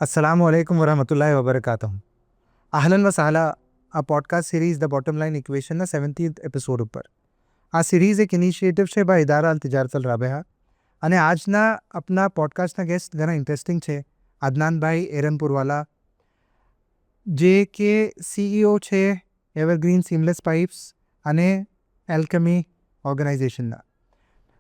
अस्सलामु अलैकुम वरहमतुल्लाहि वबरकातुहू। અહલન વસાહલા આ podcast series the bottom line ઇક્વેશનના 70th એપિસોડ ઉપર. આ સિરીઝ એક ઇનિશિયેટિવ છે બાય ઇદારા અલ તિજારત અલ રાબેહા અને આજના આપણા પોડકાસ્ટના ગેસ્ટ ઘણા ઇન્ટરેસ્ટિંગ છે. અદનાનભાઈ એરનપુરવાલા જે કે સીઈઓ છે એવરગ્રીન સીમલેસ પાઇપ્સ અને એલ્કેમી ઓર્ગેનાઇઝેશનના.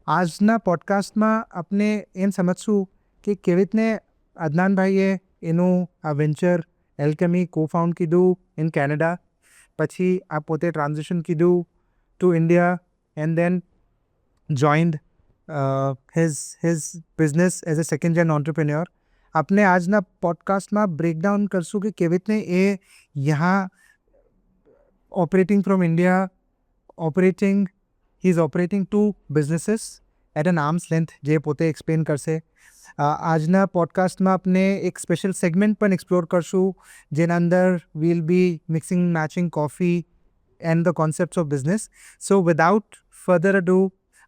આજના પોડકાસ્ટમાં આપણે એમ સમજશું કે કેવી રીતને અદનાનભાઈએ એનું આ વેન્ચર એલ્કેમી કોફાઉન્ડ કીધું ઇન કેનેડા, પછી આ પોતે ટ્રાન્ઝિશન કીધું to India and then joined his business as a second gen entrepreneur. આપણે આજના પોડકાસ્ટમાં બ્રેકડાઉન કરશું કે કેવી રીતને એ યહાં operating from India he is operating two businesses at an arm's length જે પોતે એક્સપ્લેન કરશે. આજના પોડકાસ્ટમાં આપણે એક સ્પેશિયલ સેગમેન્ટ પણ એક્સપ્લોર કરશું જેના અંદર will be mixing matching coffee and the concepts of business. So without further ado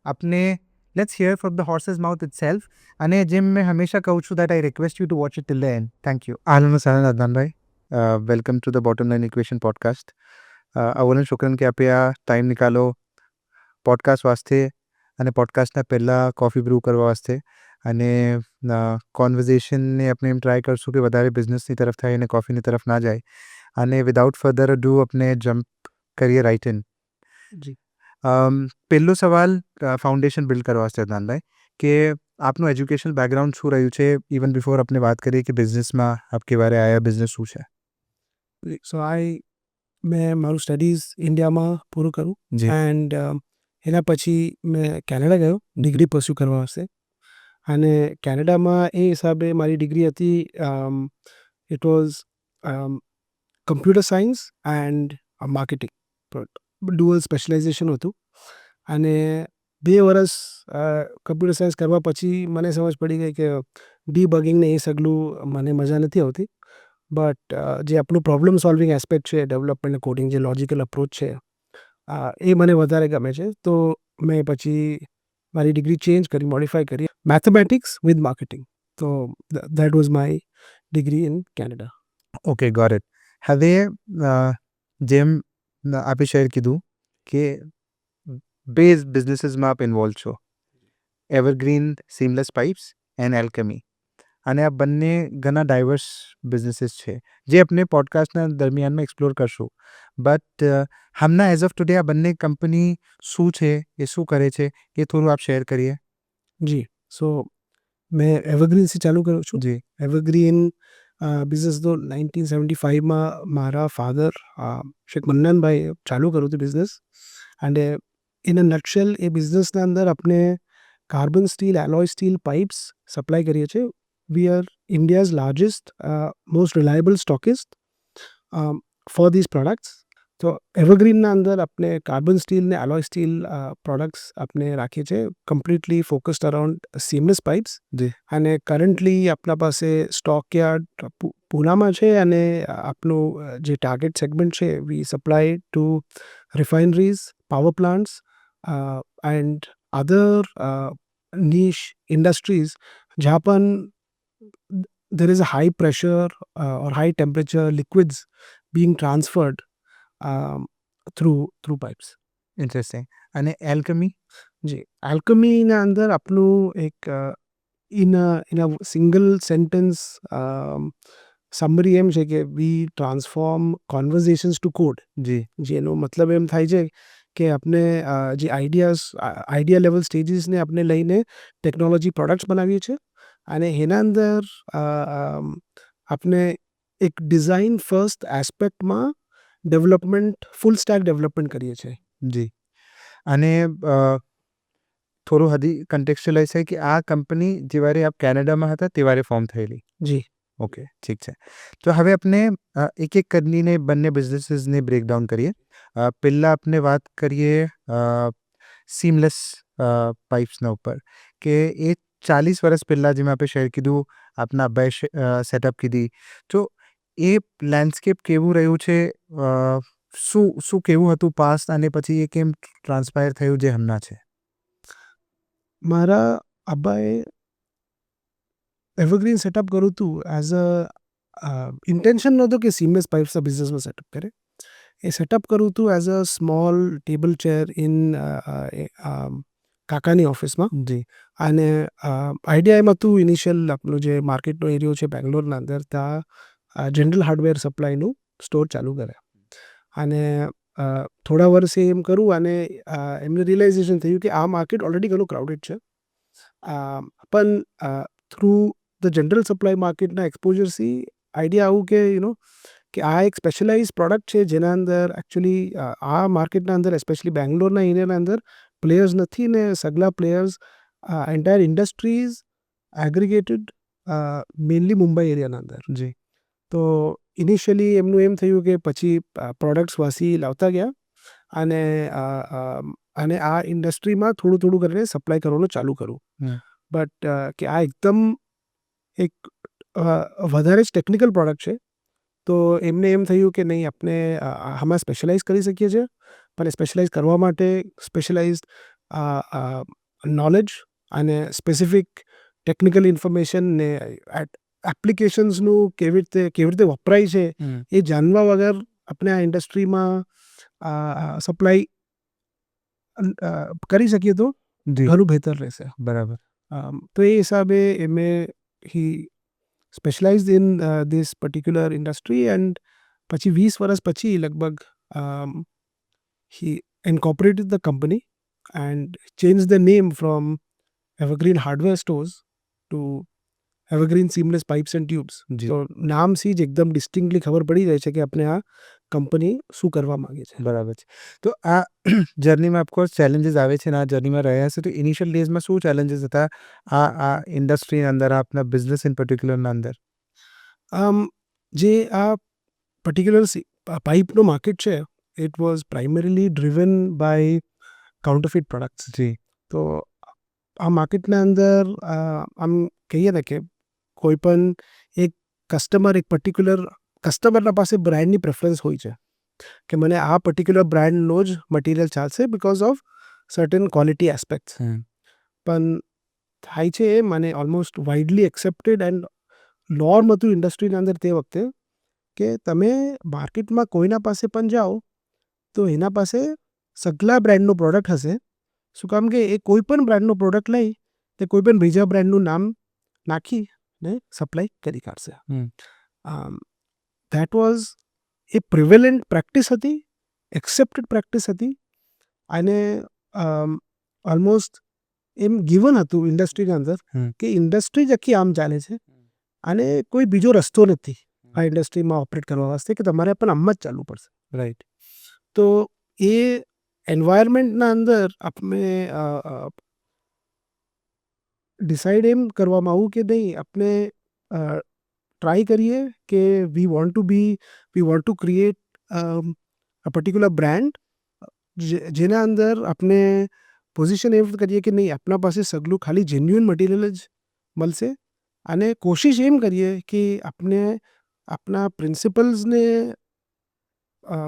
આપણે let's hear from the horse's mouth itself. અને જેમ મેં હંમેશા કહું છું that I request you to watch it till the end. Thank you. અહલન વસહલન અદનાનભાઈ, welcome to the bottom line equation podcast. અવલન શુક્રન કે આપે આ ટાઈમ નિકાલો પોડકાસ્ટ વાસ્તે અને પોડકાસ્ટના પહેલાં કોફી બ્રૂ કરવા વાસ્તે. અને કોન્વર્ઝેશનને આપણે એમ ટ્રાય કરશું કે વધારે બિઝનેસની તરફ થાય અને કોફીની તરફ ના જાય. અને વિદાઉટ ફર્ધર ડુ આપણે જમ્પ કરીએ રાઇટ ઇન. જી. પહેલો સવાલ ફાઉન્ડેશન બિલ્ડ કરવા વાસ્તે અદનાનભાઈ, કે આપનું એજ્યુકેશનલ બેકગ્રાઉન્ડ શું રહ્યું છે ઇવન બિફોર આપણે વાત કરીએ કે બિઝનેસમાં આપ કે વારે આયા, બિઝનેસ શું છે? મેં મારું સ્ટડીઝ ઇન્ડિયામાં પૂરું કર્યું જી. એન્ડ એના પછી મેં કેનેડા ગયો ડિગ્રી પરસ્યુ કરવા વાસ્તે. અને કેનેડામાં એ હિસાબે મારી ડિગ્રી હતી, it was computer science and marketing, dual specialisation હતું. અને 2 વર્ષ કમ્પ્યુટર સાયન્સ કરવા પછી મને સમજ પડી ગઈ કે ડીબગિંગને એ સગલું મને મજા નથી આવતી. બટ જે આપણું પ્રોબ્લેમ સોલ્વિંગ એસ્પેક્ટ છે ડેવલપમેન્ટ કોડિંગ, જે લોજિકલ અપ્રોચ છે, એ મને વધારે ગમે છે. તો મેં પછી મારી ડિગ્રી ચેન્જ કરી, મોડિફાઈ કરી, મેથેમેટિક્સ વિથ માર્કેટિંગ. તો that was my degree in Canada. Okay, got it. હવે જેમ આપે શેર કીધું કે બે બિઝનેસીસમાં આપ ઇન્વોલ્વ છો, એવરગ્રીન સીમલેસ પાઇપ્સ એન્ડ એલ્કેમી. અને આ બંને ઘણા ડાયવર્સ બિઝનેસીસ છે જે આપણે પોડકાસ્ટના દરમિયાનમાં એક્સપ્લોર કરશું. બટ હમણાં એઝ ઓફ ટુડે આ બંને કંપની શું છે, એ શું કરે છે, એ થોડું આપ શેર કરીએ. જી. સો મેં એવરગ્રીનથી ચાલુ કરું છું. જી. એવરગ્રીન બિઝનેસ તો 1975માં મારા ફાધર શેખ મન્નાનભાઈએ ચાલુ કર્યું હતું બિઝનેસ. અને ઇન અ નટશેલ એ બિઝનેસના અંદર આપણે carbon steel, alloy steel pipes supply કરીએ છીએ. We are India's largest most reliable stockist for these products. તો એવરગ્રીનના અંદર આપણે કાર્બન સ્ટીલ ને એલોય સ્ટીલ પ્રોડક્ટ્સ આપણે રાખીએ છીએ, completely focused around seamless pipes. જી. અને કરન્ટલી આપણા પાસે સ્ટોકયાર્ડ પૂનામાં છે. અને આપણું જે ટાર્ગેટ સેગમેન્ટ છે, we supply to refineries, power plants and other niche industries जहाँ पर there is a high pressure or high temperature liquids being transferred through pipes. Interesting. અને એલ્કેમી? જી. એલ્કેમીના અંદર આપણું એક in a single sentence summary એમ છે કે we transform conversations to code. જી. જેનો મતલબ એમ થાય છે કે આપણે જે આઈડિયા લેવલ સ્ટેજીસને આપણે લઈને ટેકનોલોજી પ્રોડક્ટ્સ બનાવીએ છીએ. અને એના અંદર આપણે એક ડિઝાઇન ફર્સ્ટ એસ્પેક્ટમાં ડેવલપમેન્ટ, ફૂલ સ્ટેક ડેવલપમેન્ટ કરીએ છીએ. જી. અને થોડું હજી કન્ટેક્સ્ચ્યુઅલાઇઝ થાય કે આ કંપની જેવારે આપ કેનેડામાં હતા તેવારે ફોર્મ થયેલી. જી. ઓકે, ઠીક છે. તો હવે આપણે એક એક કરીને બંને બિઝનેસીસને બ્રેકડાઉન કરીએ. પહેલાં આપણે વાત કરીએ સીમલેસ પાઇપ્સના ઉપર, કે એ 40 વર્ષ પહેલાં જેમ આપણે શેર કીધું, આપના અબ્બાએ સેટઅપ કીધી. તો એ લેન્ડસ્કેપ કેવું રહ્યું છે, શું કેવું હતું પાસ્ટ, અને પછી એ કેમ ટ્રાન્સપાયર થયું જે હમણાં છે? મારા અબ્બાએ એવરગ્રીન સેટઅપ કર્યું હતું એઝ અ ઇન્ટેન્શન નહોતું કે સીમલેસ પાઇપ્સના બિઝનેસમાં સેટઅપ કરે. એ સેટઅપ કરું હતું as a small table chair in કાકાની ઓફિસમાં. જી. અને આઈડિયા એમ હતું ઇનિશિયલ આપણો જે માર્કેટનો એરિયો છે બેંગ્લોરના અંદર ત્યાં જનરલ હાર્ડવેર સપ્લાયનું સ્ટોર ચાલુ કરે. અને થોડા વર્ષે એમ કરું અને એમને રિયલાઇઝેશન થયું કે આ માર્કેટ ઓલરેડી ઘણું ક્રાઉડેડ છે. પણ થ્રુ ધ જનરલ સપ્લાય માર્કેટના એક્સપોઝરથી આઈડિયા આવું કે કે આ એક સ્પેશિયલાઇઝ પ્રોડક્ટ છે જેના અંદર એકચ્યુઅલી આ માર્કેટના અંદર સ્પેશિયલી બેંગ્લોરના એરિયાના અંદર પ્લેયર્સ નથી ને સગલા players entire industries aggregated mainly Mumbai એરિયાના અંદર. જી. તો ઇનિશિયલી એમનું એમ થયું કે પછી પ્રોડક્ટ્સ વાસી લાવતા ગયા અને આ ઇન્ડસ્ટ્રીમાં થોડું થોડું કરીને સપ્લાય કરવાનું ચાલુ કરું. બટ કે આ એકદમ એક વધારે જ ટેકનિકલ પ્રોડક્ટ છે. તો એમને એમ થયું કે નહીં આપણે આમાં સ્પેશિયલાઇઝ કરી શકીએ છીએ, પણ સ્પેશિયલાઇઝ કરવા માટે સ્પેશિયલાઇઝ્ડ નોલેજ અને સ્પેસિફિક ટેકનિકલ ઇન્ફોર્મેશન ને એપ્લિકેશન્સનું કેવી રીતે વપરાય છે એ જાણવા વગર આપણે આ ઇન્ડસ્ટ્રીમાં સપ્લાય કરી શકીએ તો ઘણું બહેતર રહેશે. બરાબર. તો એ હિસાબે એમે he specialised in this particular industry and પછી 20 વર્ષ પછી લગભગ he incorporated the company and change the name from Evergreen Hardware Stores to Evergreen Seamless Pipes and Tubes. તો નામથી જ એકદમ ડિસ્ટિંક્ટલી ખબર પડી જાય છે કે આપણે આ કંપની શું કરવા માંગે છે. બરાબર છે. તો આ જર્નીમાં ઓફકોર્સ ચેલેન્જીસ આવે છે ને આ જર્નીમાં રહ્યા હશે તો ઇનિશિયલ ડેઝમાં શું ચેલેન્જીસ હતા આ ઇન્ડસ્ટ્રીના અંદર આપના બિઝનેસ ઇન પર્ટિક્યુલરના અંદર? જે આ પર્ટિક્યુલર પાઇપનો માર્કેટ છે it was primarily driven by counterfeit products. જી. તો આ માર્કેટના અંદર આમ કહીએ ને કે કોઈ પણ એક કસ્ટમર એક પર્ટિક્યુલર કસ્ટમરના પાસે બ્રાન્ડની પ્રેફરન્સ હોય છે કે મને આ પર્ટિક્યુલર બ્રાન્ડનો જ મટીરિયલ ચાલશે because of certain quality aspects. પણ થાય છે એ મને almost widely accepted and norm હતું ઇન્ડસ્ટ્રીના અંદર તે વખતે કે તમે માર્કેટમાં કોઈના પાસે પણ જાઓ તો એના પાસે સગલા બ્રાન્ડનો પ્રોડક્ટ હશે. શું કામ કે એ કોઈ પણ બ્રાન્ડનો પ્રોડક્ટ લઈ તે કોઈ પણ બીજા બ્રાન્ડનું નામ નાખીને સપ્લાય કરી કાઢશે. That was A prevalent practice હતી, એક્સેપ્ટેડ પ્રેક્ટિસ હતી અને ઓલમોસ્ટ એમ ગિવન હતું ઇન્ડસ્ટ્રીના અંદર કે ઇન્ડસ્ટ્રી જ આખી આમ ચાલે છે અને કોઈ બીજો રસ્તો નથી આ ઇન્ડસ્ટ્રીમાં ઓપરેટ કરવા વાસ્તે કે તમારે પણ આમ જ ચાલવું પડશે. રાઈટ. તો એ એન્વાયરમેન્ટના અંદર આપણે ડિસાઇડ એમ કરવામાં આવું કે નહીં આપણે ટ્રાય કરીએ કે વી વોન્ટ ટુ ક્રિએટ અ પર્ટિક્યુલર બ્રાન્ડ જેના અંદર આપણે પોઝિશન એવું કરીએ કે નહીં આપણા પાસે સગલું ખાલી જેન્યુઅન મટીરિયલ જ મળશે અને કોશિશ એમ કરીએ કે આપણે આપણા પ્રિન્સિપલ્સને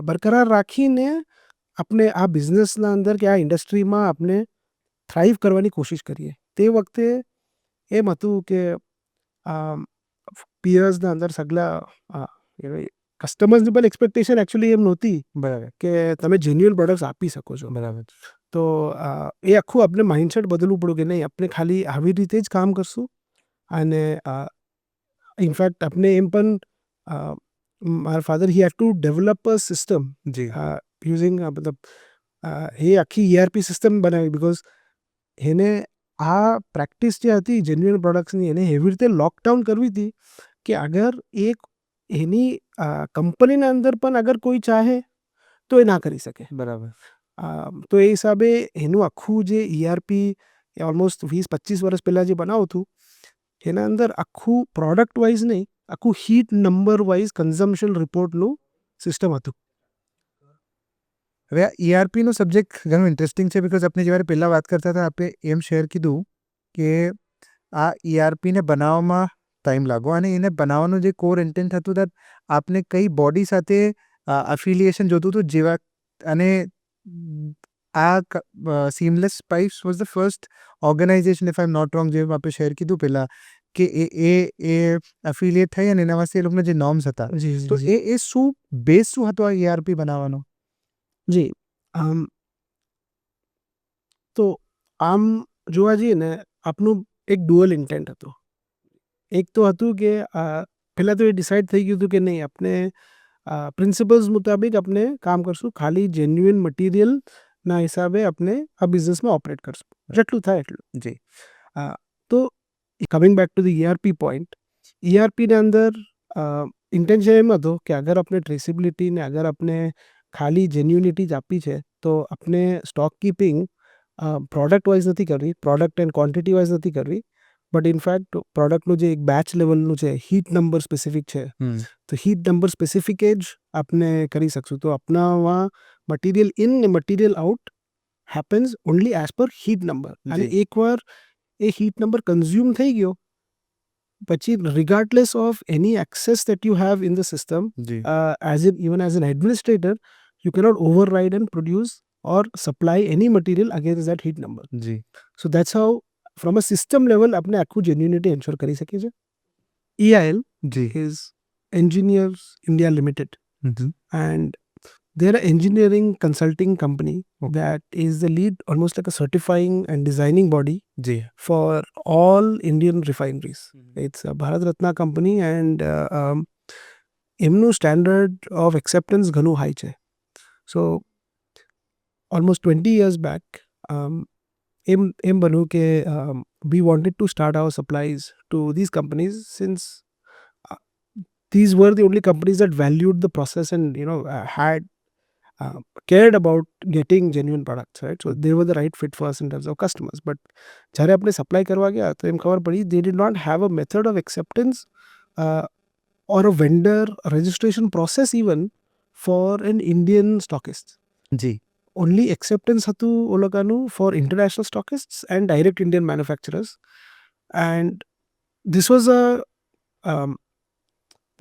બરકરાર રાખીને આપણે આ બિઝનેસના અંદર કે આ ઇન્ડસ્ટ્રીમાં આપણે થ્રાઇવ કરવાની કોશિશ કરીએ. તે વખતે એમ હતું કે પિયર્સના અંદર સગલા કસ્ટમર્સની પણ એક્સપેક્ટેશન એકચ્યુઅલી એમ નહોતી. બરાબર. કે તમે જેન્યુઅલ પ્રોડક્ટ્સ આપી શકો છો. બરાબર. તો એ આખું આપણે માઇન્ડસેટ બદલવું પડ્યું કે નહીં આપણે ખાલી આવી રીતે જ કામ કરશું અને ઇનફેક્ટ આપણે એમ પણ મારા father he have to develop a system જી. યુઝિંગ મતલબ એ આખી ERP સિસ્ટમ બનાવી બિકોઝ એને આ પ્રેક્ટિસ જે હતી જેન્યુઅલ પ્રોડક્ટ્સની એને એવી રીતે લોકડાઉન કરવી હતી કે અગર એક એની કંપનીના અંદર પણ અગર કોઈ ચાહે તો એ ના કરી શકે. બરાબર. તો એ હિસાબે એનું આખું જે ERP ઓલમોસ્ટ 20-25 વર્ષ પહેલાં જે બનાવું હતું એના અંદર આખું પ્રોડક્ટ વાઇઝ નહીં આખું હીટ નંબર વાઇઝ કન્ઝમ્પશન રિપોર્ટનું સિસ્ટમ હતું. હવે આ ERPનો સબ્જેક્ટ ઘણું ઇન્ટરેસ્ટિંગ છે બિકોઝ આપણે જ્યારે પહેલાં વાત કરતા હતા આપણે એમ શેર કીધું કે આ ERPને બનાવવામાં ટાઈમ લાગો અને એને બનાવવાનું જે કોર ઇન્ટેન્ટ હતું દેટ આપને કઈ બોડી સાથે અફિલિએશન જોતું હતું જેવા અને આ seamless pipes was the first organisation if I am not wrong જેમ આપણે શેર કીધું પહેલાં કે એ એફિલિએટ થઈ અને એના વાસ્તે એ લોકોના જે નોર્મ્સ હતા જી તો જી એ શું બેઝ શું હતો આ ERP બનાવવાનો? જી તો આમ જોવા જઈએ ને આપનું એક ડુઅલ ઇન્ટેન્ટ હતું. એક તો હતું કે પહેલાં તો એ ડિસાઇડ થઈ ગયું હતું કે નહીં આપણે પ્રિન્સિપલ્સ મુતાબિક આપણે કામ કરશું, ખાલી જેન્યુઇન મટીરિયલના હિસાબે આપણે આ બિઝનેસમાં ઓપરેટ કરશું, જેટલું થાય એટલું. જી તો coming back to the ERP point, ERPના અંદર ઇન્ટેન્શન એમ હતો કે અગર આપણે ટ્રેસિબિલિટીને અગર આપણે ખાલી જેન્યુનિટી જ આપી છે તો આપણે સ્ટોક કીપિંગ પ્રોડક્ટ વાઇઝ નથી કરવી, પ્રોડક્ટ એન્ડ ક્વોન્ટિટી વાઇઝ નથી કરવી, બટ ઇનફેક્ટ પ્રોડક્ટનું જે એક બેચ લેવલનું છે, હીટ નંબર સ્પેસિફિક છે, તો હીટ નંબર સ્પેસિફિક જ આપણે કરી શકશું. તો આપણામાં મટીરિયલ ઇન ને material out happens only as per heat number. અને એકવાર એ હીટ નંબર કન્ઝ્યુમ થઈ ગયો પછી regardless of any access that you have in the system, G even as an administrator, you cannot override and produce or supply any material against that heat number. G So that's how from a system level આપણે આખું genuinity ensure કરી શકીએ છીએ. EIL જી is Engineers India Limited, and they're an engineering consulting company that is the lead, almost like a certifying and designing body જી for all Indian refineries. It's a Bharat Ratna company, and એમનું standard of acceptance ઘણું high છે. સો almost 20 years back એમ બન્યું કે we wanted to start our supplies to these companies, since these were the only companies that valued the process and had cared about getting genuine products, right? So they were the right fit for us in terms of customers. But જ્યારે આપણે supply કરવા ગયા તો એમ ખબર પડી they did not have a method of acceptance or a vendor registration process even for an Indian stockist. G Only acceptance હતું ઓ લોકોનું for international stockists and direct Indian manufacturers. And this was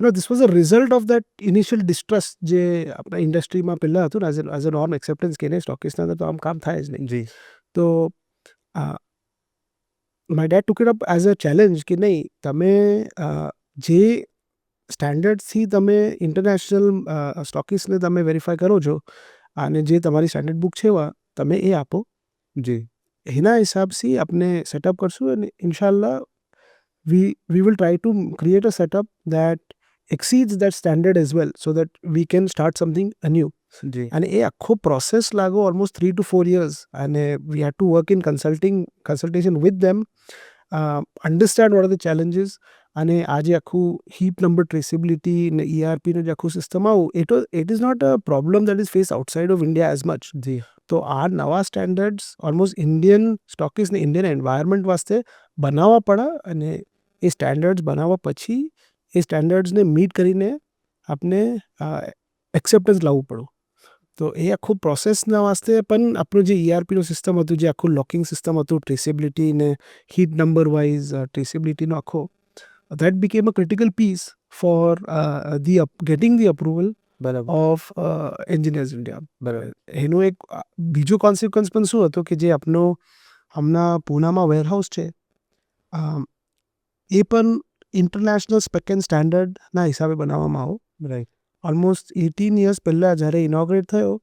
this was a result of that initial distrust જે આપણા ઇન્ડસ્ટ્રીમાં પહેલાં હતું ને as a non acceptance કે નહીં સ્ટોકિસ્ટના તો આમ કામ થાય જ નહીં. જી તો my dad took it up as a challenge કે નહીં, તમે જે સ્ટેન્ડર્ડથી તમે ઇન્ટરનેશનલ સ્ટોકિસ્ટને તમે વેરીફાઈ કરો છો અને જે તમારી સ્ટેન્ડર્ડ બુક છે એવા તમે એ આપો, જી એના હિસાબથી આપણે સેટઅપ કરશું અને ઇન્શાલ્લાહ we will try to create a setup that exceeds that standard as well, so that we can start something anew. જી અને એ આખો પ્રોસેસ લાગો ઓલમોસ્ટ 3 to 4 years, અને we had to work in consultation with them, understand what are the challenges, અને આ જે આખું heat number traceability ને ERPનું જે આખું સિસ્ટમ આવું it is not a problem that is faced outside of India as much. જી તો આ નવા સ્ટેન્ડર્ડ્સ ઓલમોસ્ટ ઇન્ડિયન સ્ટોકિસ્ટને ઇન્ડિયન એન્વાયરમેન્ટ વાસ્તે બનાવવા પડે, અને એ સ્ટેન્ડર્ડ્સ બનાવવા પછી એ સ્ટેન્ડર્ડ્સને મીટ કરીને આપણે એક્સેપ્ટન્સ લાવવું પડું. તો એ આખું પ્રોસેસના વાસ્તે પણ આપણું જે ERPનું સિસ્ટમ હતું, જે આખું લોકિંગ સિસ્ટમ હતું ટ્રેસિબિલિટી ને હીટ નંબર વાઇઝ ટ્રેસિબિલિટીનો આખો, that became a critical piece for getting the approval બરાબર of Engineers India. બરાબર એનું એક બીજું કોન્સિક્વન્સ પણ શું હતો કે જે આપણો હમણાં પૂનામાં વેરહાઉસ છે એ પણ ઇન્ટરનેશનલ સ્પેક એન્ડ સ્ટેન્ડર્ડના હિસાબે બનાવવામાં આવ્યો. રાઈટ ઓલમોસ્ટ 18 years પહેલાં જ્યારે ઇનોગ્રેટ થયો,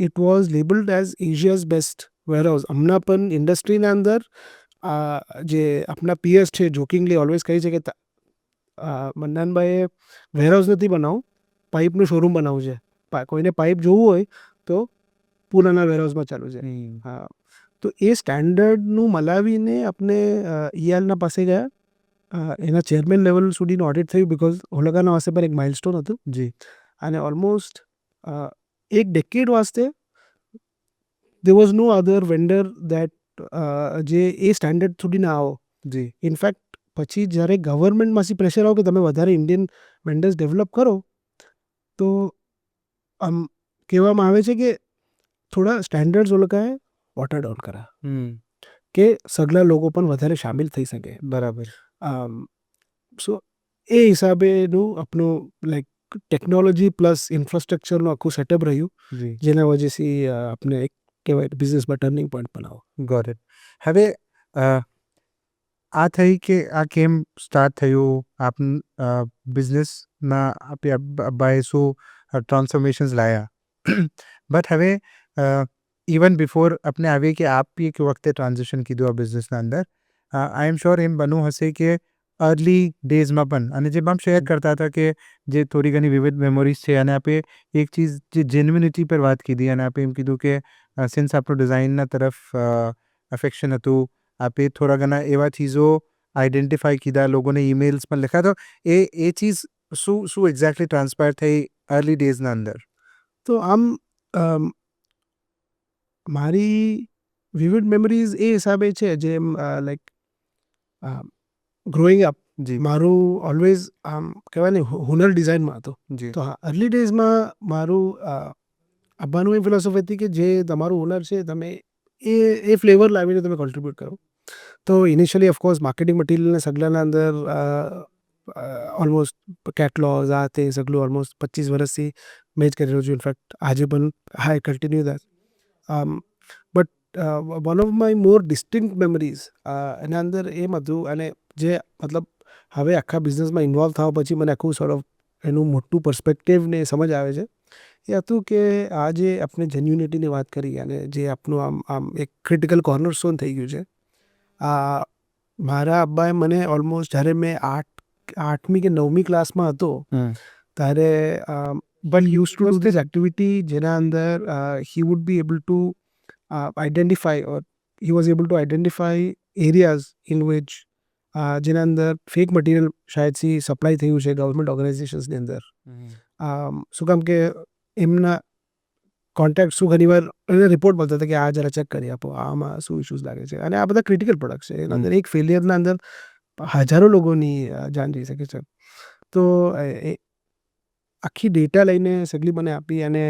it was labelled as Asia's best warehouse. હમણાં પણ ઇન્ડસ્ટ્રીના અંદર જે આપણા પીએસ છે જોકિંગલી ઓલવેઝ કહે છે કે મન્નાનભાઈએ વેરહાઉસ નથી બનાવવું, પાઇપનું શોરૂમ બનાવવું છે. કોઈને પાઇપ જોવું હોય તો પૂનાના વેરહાઉસમાં ચાલુ છે. હા, તો એ સ્ટેન્ડર્ડનું મલાવીને આપણે EILના પાસે ગયા, એના ચેરમેન લેવલ સુધીનું ઓડિટ થયું, બિકોઝ ઓલગાના વાસ્તે પણ એક માઇલસ્ટોન હતું. જી અને ઓલમોસ્ટ એક decade વાસ્તે there was no other vendor that જે એ સ્ટેન્ડર્ડ સુધી ના આવો. જી ઇનફેક્ટ પછી જ્યારે ગવર્મેન્ટમાંથી પ્રેશર આવો કે તમે વધારે ઇન્ડિયન વેન્ડર્સ ડેવલપ કરો, તો આમ કહેવામાં આવે છે કે થોડા સ્ટેન્ડર્ડ્સ ઓ લોકોએ વોટર ડાઉન કર્યા કે સગલા લોકો પણ વધારે સામેલ થઈ શકે. બરાબર સો એ હિસાબેનું આપણું લાઈક ટેકનોલોજી પ્લસ ઇન્ફ્રાસ્ટ્રક્ચરનું આખું સેટઅપ રહ્યું, જી જેના વજહથી આપણે એક કહેવાય બિઝનેસમાં ટર્નિંગ પોઈન્ટ બનાવો. Got it. હવે આ થઈ કે આ કેમ સ્ટાર્ટ થયું આપ બિઝનેસમાં આપે અબ્બાએ શું ટ્રાન્સફોર્મેશન્સ લાયા બટ હવે ઇવન બિફોર આપણે આવીએ કે આપ બી એક વખતે ટ્રાન્ઝેક્શન કીધું આ બિઝનેસના અંદર આઈ એમ શ્યોર એમ બનવું હશે કે અર્લી ડેઝમાં પણ અને જેમ આપ શેર કરતા હતા કે જે થોડી ઘણી વિવિધ મેમોરીઝ છે અને આપે એક ચીજ જે જેન્યુનિટી પર વાત કીધી અને આપે એમ કીધું કે સિન્સ આપણું ડિઝાઇનના તરફ અફેક્શન હતું આપે થોડા ઘણા એવા ચીજો આઈડેન્ટિફાઈ કીધા લોકોને ઈમેલ્સ પણ લખ્યા તો એ ચીજ શું એક્ઝેક્ટલી ટ્રાન્સપાયર થઈ અર્લી ડેઝના અંદર તો આમ મારી વિવિડ મેમરીઝ એ હિસાબે છે જેમ લાઈક ગ્રોઈંગ અપ જી મારું ઓલવેઝ આમ કહેવાય ને હુનર ડિઝાઇનમાં હતો. જી તો હા અર્લી ડેઝમાં મારું અબ્બાનું એ ફિલોસોફી હતી કે જે તમારું હુનર છે તમે એ ફ્લેવર લાવીને તમે કોન્ટ્રીબ્યુટ કરો. તો ઇનિશિયલી ઓફકોર્સ માર્કેટિંગ મટીરિયલને સગલાના અંદર ઓલમોસ્ટ કેટલોઝ આ તે સગલું ઓલમોસ્ટ 25 વર્ષથી મેં જ કરી રહ્યો છું. ઇનફેક્ટ આજે પણ I continue that but one of my more distinct memories એના અંદર એમ હતું અને જે મતલબ હવે આખા બિઝનેસમાં ઇન્વોલ્વ થવા પછી મને આખું સોર્ટ ઓફ એનું મોટું પર્સપેક્ટિવ ને સમજ આવે છે એ હતું કે આ જે આપણે જેન્યુનિટીની વાત કરી અને જે આપણું આમ એક ક્રિટિકલ કોર્નર સ્ટોન થઈ ગયું છે. મારા અબ્બાએ મને ઓલમોસ્ટ જ્યારે મેં 8મી કે 9મી ક્લાસમાં હતો ત્યારે but use to do this activity જેના અંદર he would be able two identify or he was able two identify areas in which જેના અંદર ફેક મટીરિયલ શાયદથી સપ્લાય થયું છે ગવર્મેન્ટ ઓર્ગેનાઇઝેશન્સની અંદર. શું કામ કે એમના કોન્ટેક્ટ શું ઘણી વાર એને રિપોર્ટ મળતા હતા કે આ જરા ચેક કરી આપો આમાં શું ઇશ્યુઝ લાગે છે અને આ બધા ક્રિટિકલ પ્રોડક્ટ છે એના અંદર એક ફેલિયરના અંદર હજારો લોકોની જાન જઈ શકે છે. તો આખી ડેટા લઈને સગલી મને આપી અને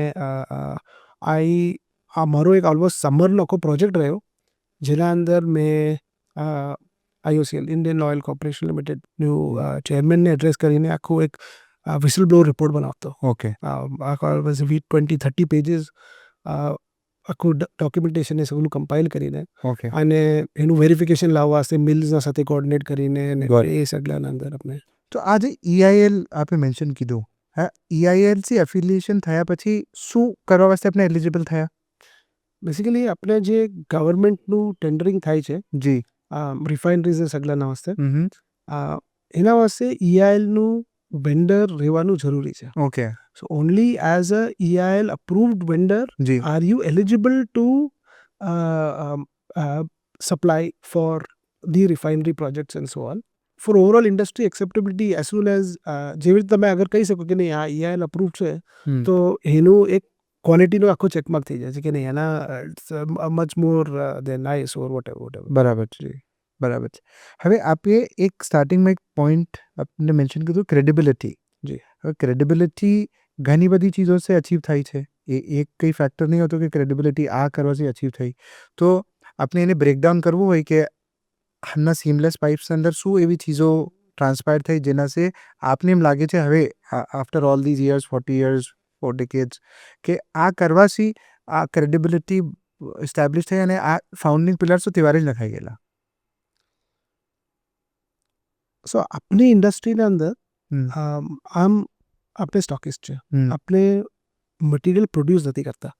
આ મારો એક ઓલમોસ્ટ સમરનો આખો પ્રોજેક્ટ રહ્યો જેના અંદર મેં IOCL ઇન્ડિયન ઓઇલ કોર્પોરેશન લિમિટેડનું ચેરમેનને એડ્રેસ કરીને આખું એક વિસલ બ્લોઅર રિપોર્ટ બનાવતો. ઓકે 20-30 પેજીસ આખું ડોક્યુમેન્ટેશન એ સગલું કમ્પાઇલ કરીને ઓકે અને એનું વેરિફિકેશન લાવવા હશે મિલ્સના સાથે કોર્ડિનેટ કરીને એ સગલાના અંદર આપણે તો આ જે EIL આપે મેન્શન કીધું હા EIL થી એફિલિએશન થયા પછી શું કરવા વાસ્તે આપણે એલિજિબલ થયા બેસિકલી આપણે જે ગવર્મેન્ટનું ટેન્ડરિંગ થાય છે જી રિફાઇનરીઝ સગલાના વાસ્તે એના વાસ્તે EILનું વેન્ડર રહેવાનું જરૂરી છે. Okay So only as a EIL approved vendor જી are you eligible to supply for the refinery projects and so on. For overall industry acceptability as soon as જેવી રીતે તમે અગર કહી શકો કે નહીં આ EIL approved છે તો એનું એક ક્વોલિટીનો આખો ચેકમાર્ક થઈ જાય છે કે નહીં એના much more than nice or whatever બરાબર છે બરાબર છે. હવે આપે એક સ્ટાર્ટિંગમાં એક પોઈન્ટ આપને મેન્શન કીધું ક્રેડિબિલિટી જી હવે ક્રેડિબિલિટી ઘણી બધી ચીજો સે અચીવ થાય છે એ એક કંઈ ફેક્ટર નહીં હોતો કે ક્રેડિબિલિટી આ કરવાથી અચીવ થઈ તો આપણે એને બ્રેકડાઉન કરવું હોય કે હાલના સીમલેસ પાઇપ્સ અંદર શું એવી ચીજો ટ્રાન્સપાયર થઈ જેનાથી આપને એમ લાગે છે હવે after all these years 40 years 4 decades કે આ કરવાથી આ ક્રેડિબિલિટી એસ્ટાબ્લિશ થઈ અને આ ફાઉન્ડિંગ પિલર્સ તો ત્યારે જ નખાઈ ગયેલા. સો આપણી ઇન્ડસ્ટ્રીના અંદર આમ આપણે સ્ટોકિસ્ટ છે આપણે મટીરિયલ પ્રોડ્યુસ નથી કરતા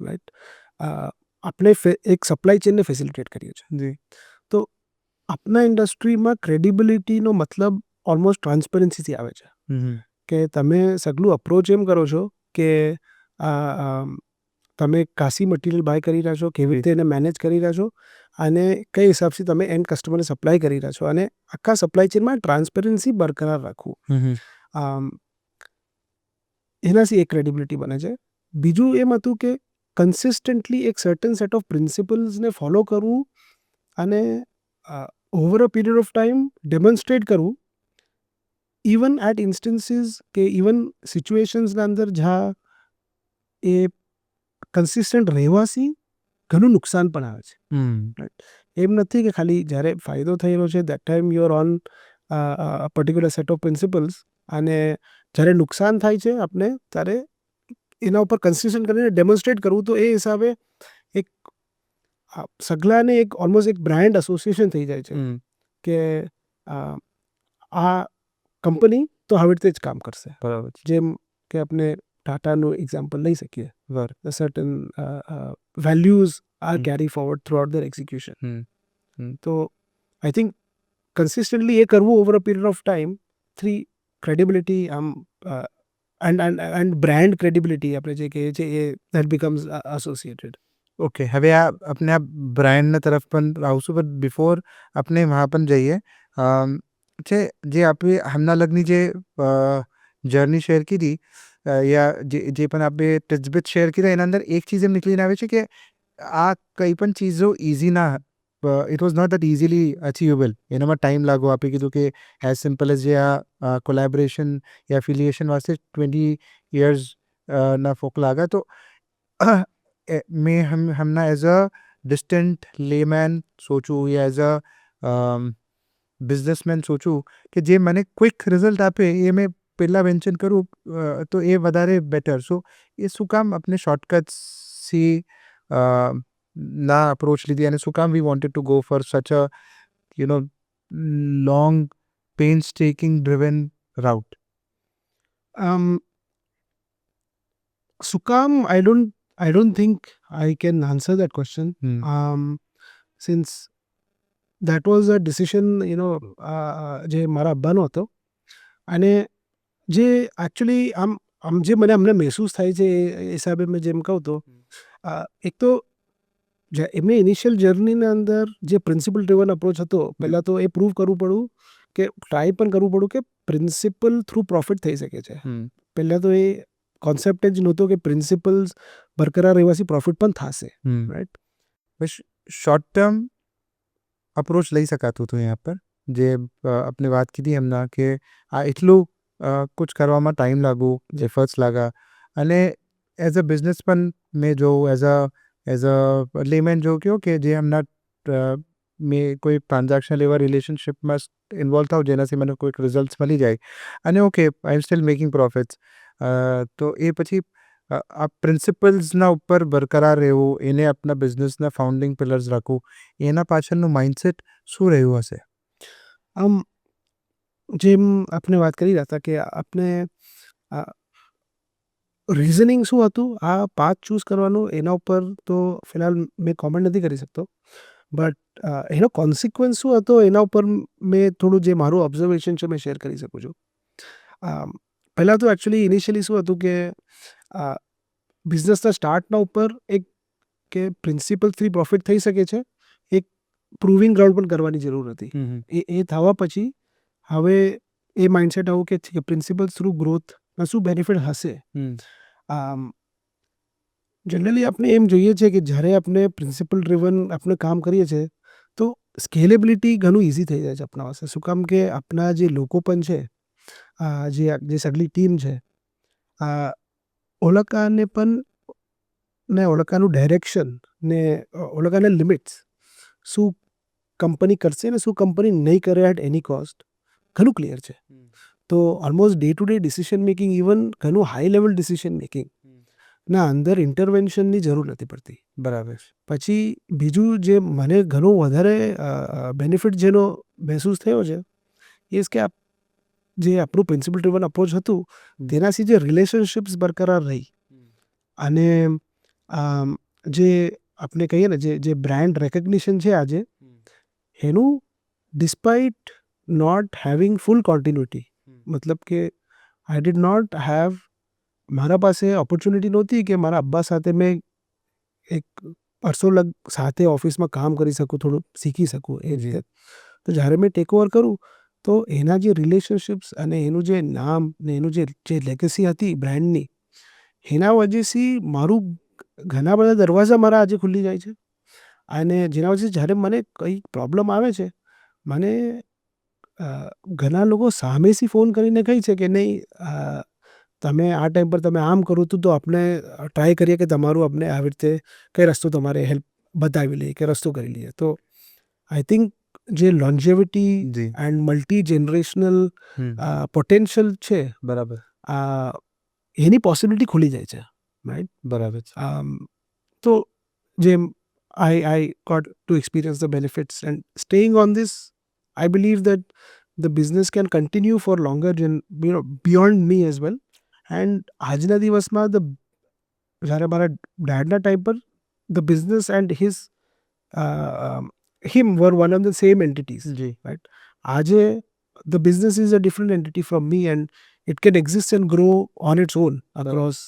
રાઈટ આપણે એક સપ્લાય ચેનને ફેસિલિટેટ કરીએ છીએ. જી તો આપણા ઇન્ડસ્ટ્રીમાં ક્રેડિબિલિટીનો મતલબ ઓલમોસ્ટ ટ્રાન્સપરન્સીથી આવે છે કે તમે સગલું અપ્રોચ એમ કરો છો કે તમે કાસી મટીરિયલ બાય કરી રહ્યા છો કેવી રીતે એને મેનેજ કરી રહ્યા છો અને કઈ હિસાબથી તમે એન્ડ કસ્ટમરને સપ્લાય કરી રહ્યા છો અને આખા સપ્લાય ચેનમાં ટ્રાન્સપરન્સી બરકરાર રાખવું એનાથી એક ક્રેડિબિલિટી બને છે. બીજું એમ હતું કે કન્સિસ્ટન્ટલી એક સર્ટન સેટ ઓફ પ્રિન્સિપલ્સને ફોલો કરવું અને over a period of time demonstrate કરવું ઇવન એટ ઇન્સ્ટન્સીસ કે ઇવન સિચ્યુએશન્સના અંદર જ્યાં એ કન્સિસ્ટન્ટ રહેવાથી ઘણું નુકસાન પણ આવે છે. એમ નથી કે ખાલી જ્યારે ફાયદો થયેલો છે that time you are on particular set of principles અને જ્યારે નુકસાન થાય છે આપણે ત્યારે એના ઉપર કન્સિસ્ટન્ટ કરીને ડેમોન્સ્ટ્રેટ કરવું તો એ હિસાબે એક સગલાને એક ઓલમોસ્ટ એક બ્રાન્ડ એસોસિએશન થઈ જાય છે કે આ કંપની તો આવી રીતે જ કામ કરશે. બરાબર છે. જેમ કે આપણે ટાટાનું એક્ઝામ્પલ લઈ શકીએ. બર The certain values are hmm. carry forward throughout their execution. હમ. તો આઈ થિંક કન્સિસ્ટન્ટલી એ કરવું over a period of time three credibility and brand credibility આપણે જે કહીએ છીએ એ દેટ બિકમ્સ એસોસિએટેડ. ઓકે, હવે આ આપણે આ બ્રાન્ડના તરફ પણ આવશું, બટ બિફોર આપણે વहाँ પણ જઈએ. છે જે આપણે હમણાં લગની જે જર્ની શેર કીધી, યા જે પણ આપણે ટિપ્સ શેર કર્યા, એના અંદર એક ચીજ એમ નીકળીને આવે છે કે આ કંઈ પણ ચીજો ઇઝી ના, it was not that easily achievable. એનામાં ટાઈમ લાગો. આપે કીધું કે એઝ સિમ્પલ એઝ જે આ કોલેબોરેશન या એફિલિએશન વાસ્તે 20 years ના ફોક લાગા. તો मैं हमना एज अ डिस्टेंट लेमैन सोचूं या एज अ બિઝનેસમેન સોચું કે જે મને ક્વિક રિઝલ્ટ આપે એ મેં પહેલાં મેન્શન કરું, તો એ વધારે બેટર. સો એ શું કામ આપણે શોર્ટકટ્સથી ના અપ્રોચ લીધી, અને શું કામ we wanted to go for such a long painstaking driven route? Sukam, I don't think I can answer that question. Since that was a decision, જે મારા અબ્બાનો હતો. અને જે એકચ્યુઅલી આમ જે અમને મહેસૂસ થાય છે એ હિસાબે મેં જેમ કહું તો એક તો એમની ઇનિશિયલ જર્નીના અંદર જે પ્રિન્સિપલ ડ્રિવન અપ્રોચ હતો, પહેલાં તો એ પ્રૂવ કરવું પડ્યું કે ટ્રાય પણ કરવું પડ્યું કે પ્રિન્સિપલ થ્રુ પ્રોફિટ થઈ શકે છે. પહેલાં તો એ કોન્સેપ્ટ જ નહોતો કે પ્રિન્સિપલ્સ બરકરાર રહેવાથી પ્રોફિટ પણ થશે. રાઈટ. શોર્ટ ટર્મ અપ્રોચ લઈ શકાતું હતું यहाँ પર, જે આપણે વાત કીધી હમણાં કે આ એટલું કુછ કરવામાં ટાઈમ લાગુ, એફર્ટ્સ લાગા. અને એઝ અ બિઝનેસ પણ મેં જોઉં, એઝ અ લેમેન જો કહો કે જે હમણાં મેં કોઈ ટ્રાન્ઝેક્શન એવા રિલેશનશિપમાં ઇન્વોલ્વ થાઉં જેનાથી મને કોઈક રિઝલ્ટ્સ મળી જાય, અને okay I M steel making profits, તો એ પછી આ પ્રિન્સિપલ્સના ઉપર બરકરાર રહેવું, એને આપણા બિઝનેસના ફાઉન્ડિંગ પિલર્સ રાખવું, એના પાછળનું માઇન્ડસેટ શું રહ્યું હશે? જેમ આપણે વાત કરી રહ્યા હતા કે આપણે રીઝનિંગ શું હતું આ પાથ ચૂઝ કરવાનું, એના ઉપર તો ફિલહાલ મેં કોમેન્ટ નથી કરી શકતો. બટ એનો કોન્સિક્વન્સ શું હતો એના ઉપર મેં થોડું જે મારું ઓબ્ઝર્વેશન છે મેં શેર કરી શકું છું. પહેલાં તો એકચ્યુઅલી ઇનિશિયલી શું હતું કે બિઝનેસના સ્ટાર્ટના ઉપર એક કે પ્રિન્સિપલ્સથી પ્રોફિટ થઈ શકે છે, એક પ્રૂવિંગ ગ્રાઉન્ડ પણ કરવાની જરૂર હતી. એ થવા પછી હવે એ માઇન્ડસેટ આવું કે પ્રિન્સિપલ્સ થ્રુ ગ્રોથના શું બેનિફિટ હશે. જનરલી આપણે એમ જોઈએ છે કે જ્યારે આપણે પ્રિન્સિપલ ડ્રિવન આપણે કામ કરીએ છીએ તો સ્કેલેબિલિટી ઘણું ઇઝી થઈ જાય છે આપણા પાસે. શું કામ કે આપણા જે લોકો પણ છે, જે સગલી ટીમ છે, ઓળખાને પણ ને ઓળખાનું ડાયરેક્શન ને ઓળખાને લિમિટ્સ, શું કંપની કરશે ને શું કંપની નહીં કરે એટ એની કોસ્ટ, ઘણું ક્લિયર છે. તો almost day to day decision making, even ઘણું હાઈ લેવલ ડિસિશન મેકિંગ ના અંદર ઇન્ટરવેન્શનની જરૂર નથી પડતી. બરાબર. પછી બીજું જે મને ઘણું વધારે બેનિફિટ જેનો મહેસૂસ થયો છે એ કે જે આપણું પ્રિન્સિપલ ડ્રિવન અપ્રોચ હતું તેનાથી જે રિલેશનશિપ્સ બરકરાર રહી, અને જે આપણે કહીએ ને જે બ્રાન્ડ રેકગ્નિશન છે આજે, એનું despite not having full continuity, મતલબ કે આઈ ડીડ નોટ હેવ, મારા પાસે ઓપોર્ચ્યુનિટી નહોતી કે મારા અબ્બા સાથે મેં એક વર્ષો સાથે ઓફિસમાં કામ કરી શકું, થોડું શીખી શકું એ રીતે. તો જ્યારે મેં ટેક ઓવર કરું તો એના જે રિલેશનશિપ્સ અને એનું જે નામ ને એનું જે લેગસી હતી બ્રાન્ડની, એના વજહથી મારું ઘણા બધા દરવાજા મારા આજે ખુલી જાય છે. અને જેના વજહથી જ્યારે મને કંઈ પ્રોબ્લેમ આવે છે, મને ઘણા લોકો સામેથી ફોન કરીને કહે છે કે નહીં તમે આ ટાઈમ પર તમે આમ કરું તો આપણે ટ્રાય કરીએ કે તમારું આપણે આવી રીતે કઈ રસ્તો તમારે હેલ્પ બતાવી લઈએ કે રસ્તો કરી લઈએ. તો આઈ થિંક જે લોન્જેવિટી એન્ડ મલ્ટી જનરેશનલ પોટેન્શિયલ છે, બરાબર, એની પોસિબિલિટી ખુલી જાય છે. રાઈટ. બરાબર. તો જેમ I got to experience the benefits and staying on this, I believe that the business can continue for longer beyond me as well. And આજના દિવસમાં જ્યારે મારા ડેડના ટાઈમ પર the business and him were one of the same entities, જી right? આજે the business is a different entity from me, and it can exist and grow on its own across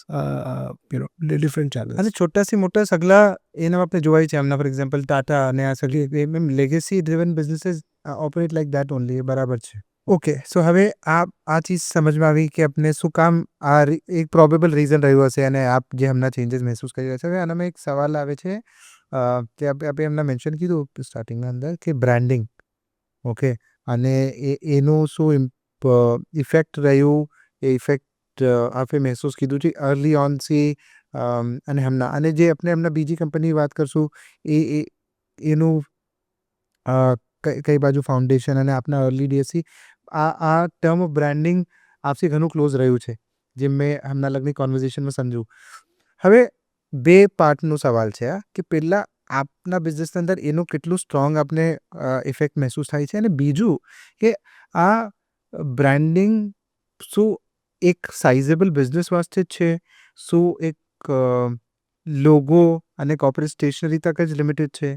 the different channels. અને છોટાથી મોટા સગલા એના આપણે જોવાય છે એમના for example Tata અને આ સગલી એમ legacy driven businesses operate like that only એ બરાબર છે ઓકે સો હવે આ ચીજ સમજમાં આવી કે આપણે શું કામ એક પ્રોબેબલ રીઝન રહ્યું હશે અને આપ જે હમણાં ચેન્જીસ મહેસૂસ કરી રહ્યા છે હવે આનામાં એક સવાલ આવે છે કે આપણે એમના મેન્શન કીધું સ્ટાર્ટિંગના અંદર કે બ્રાન્ડિંગ ઓકે અને એનું શું ઇફેક્ટ રહ્યું એ ઇફેક્ટ આપણે મહેસૂસ કીધું છે અર્લી ઓનથી અને હમણાં અને જે આપણે એમના બીજી કંપની વાત કરશું એનું કઈ બાજુ ફાઉન્ડેશન અને આપના અર્લી ડેઝથી આ ટર્મ ઓફ બ્રાન્ડિંગ આપથી ઘણું ક્લોઝ રહ્યું છે જે મેં હમણાં લગની કોન્વર્ઝેશનમાં સમજ્યું હવે બે પાર્ટનો સવાલ છે આ કે પહેલાં આપના બિઝનેસની અંદર એનું કેટલું સ્ટ્રોંગ આપને ઇફેક્ટ મહેસૂસ થાય છે અને બીજું કે આ બ્રાન્ડિંગ શું એક સાઇઝેબલ બિઝનેસ વાસ્તે જ છે શું એક લોગો અને કોર્પોરેટ સ્ટેશનરી તક જ લિમિટેડ છે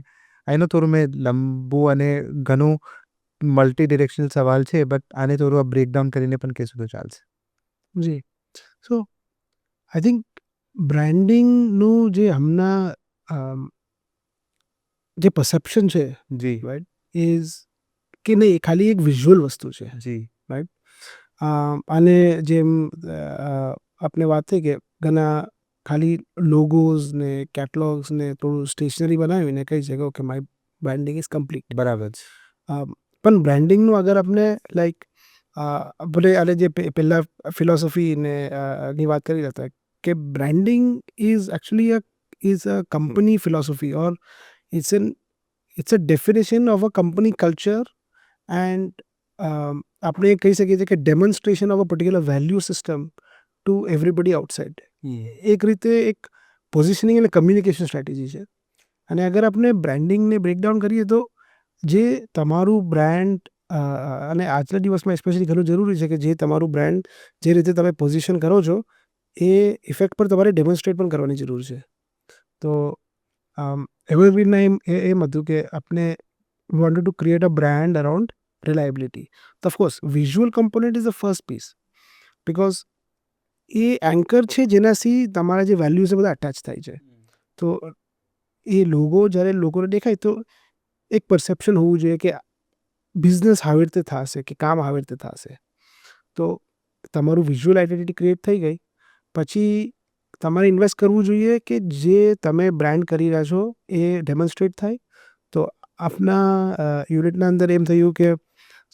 આનો થોડું મેં લંબુ અને ઘણું મલ્ટી ડિરેક્શનલ સવાલ છે બટ આને થોડું આ બ્રેકડાઉન કરીને પણ કહેશું તો ચાલશે જી સો આઈ થિંક બ્રાન્ડિંગનું જે હમણાં જે પરસેપ્શન છે જી રાઈટ ઇઝ કે નહીં ખાલી એક વિઝ્યુઅલ વસ્તુ છે જી અને જેમ આપણે વાત થઈ કે ઘણા ખાલી લોગોઝ ને કેટલોગ્સ ને થોડું સ્ટેશનરી બનાવીને કહી છે કે okay my branding is complete બરાબર છે પણ બ્રાન્ડિંગનું અગર આપણે લાઈક આપણે આને જે પહેલાં ફિલોસોફી ને ની વાત કરી રહ્યા હતા કે branding is actually is a company philosophy or it's a definition of a company culture and આપણે કહી શકીએ છીએ કે demonstration of a particular value system to everybody outside એક રીતે એક પોઝિશનિંગ અને કમ્યુનિકેશન સ્ટ્રેટેજી છે અને અગર આપણે બ્રાન્ડિંગને બ્રેકડાઉન કરીએ તો જે તમારું બ્રાન્ડ અને આજના દિવસમાં સ્પેશિયલી ઘણું જરૂરી છે કે જે તમારું બ્રાન્ડ જે રીતે તમે પોઝિશન કરો છો એ ઇફેક્ટ પર તમારે ડેમોન્સ્ટ્રેટ પણ કરવાની જરૂર છે તો એવરગ્રીનના એમ હતું કે આપણે wanted to create a brand around reliability તો of course visual component is the first piece because એ એન્કર છે જેનાથી તમારા જે વેલ્યુ છે બધા અટેચ થાય છે તો એ લોગો જ્યારે લોકોને દેખાય તો એક પરસેપ્શન હોવું જોઈએ કે બિઝનેસ આવી રીતે થશે કે કામ આવી રીતે થશે તો તમારું વિઝ્યુઅલ આઇડેન્ટિટી ક્રિએટ થઈ ગઈ પછી તમારે ઇન્વેસ્ટ કરવું જોઈએ કે જે તમે બ્રાન્ડ કરી રહ્યા છો એ ડેમોન્સ્ટ્રેટ થાય તો આપના યુનિટના અંદર એમ થયું કે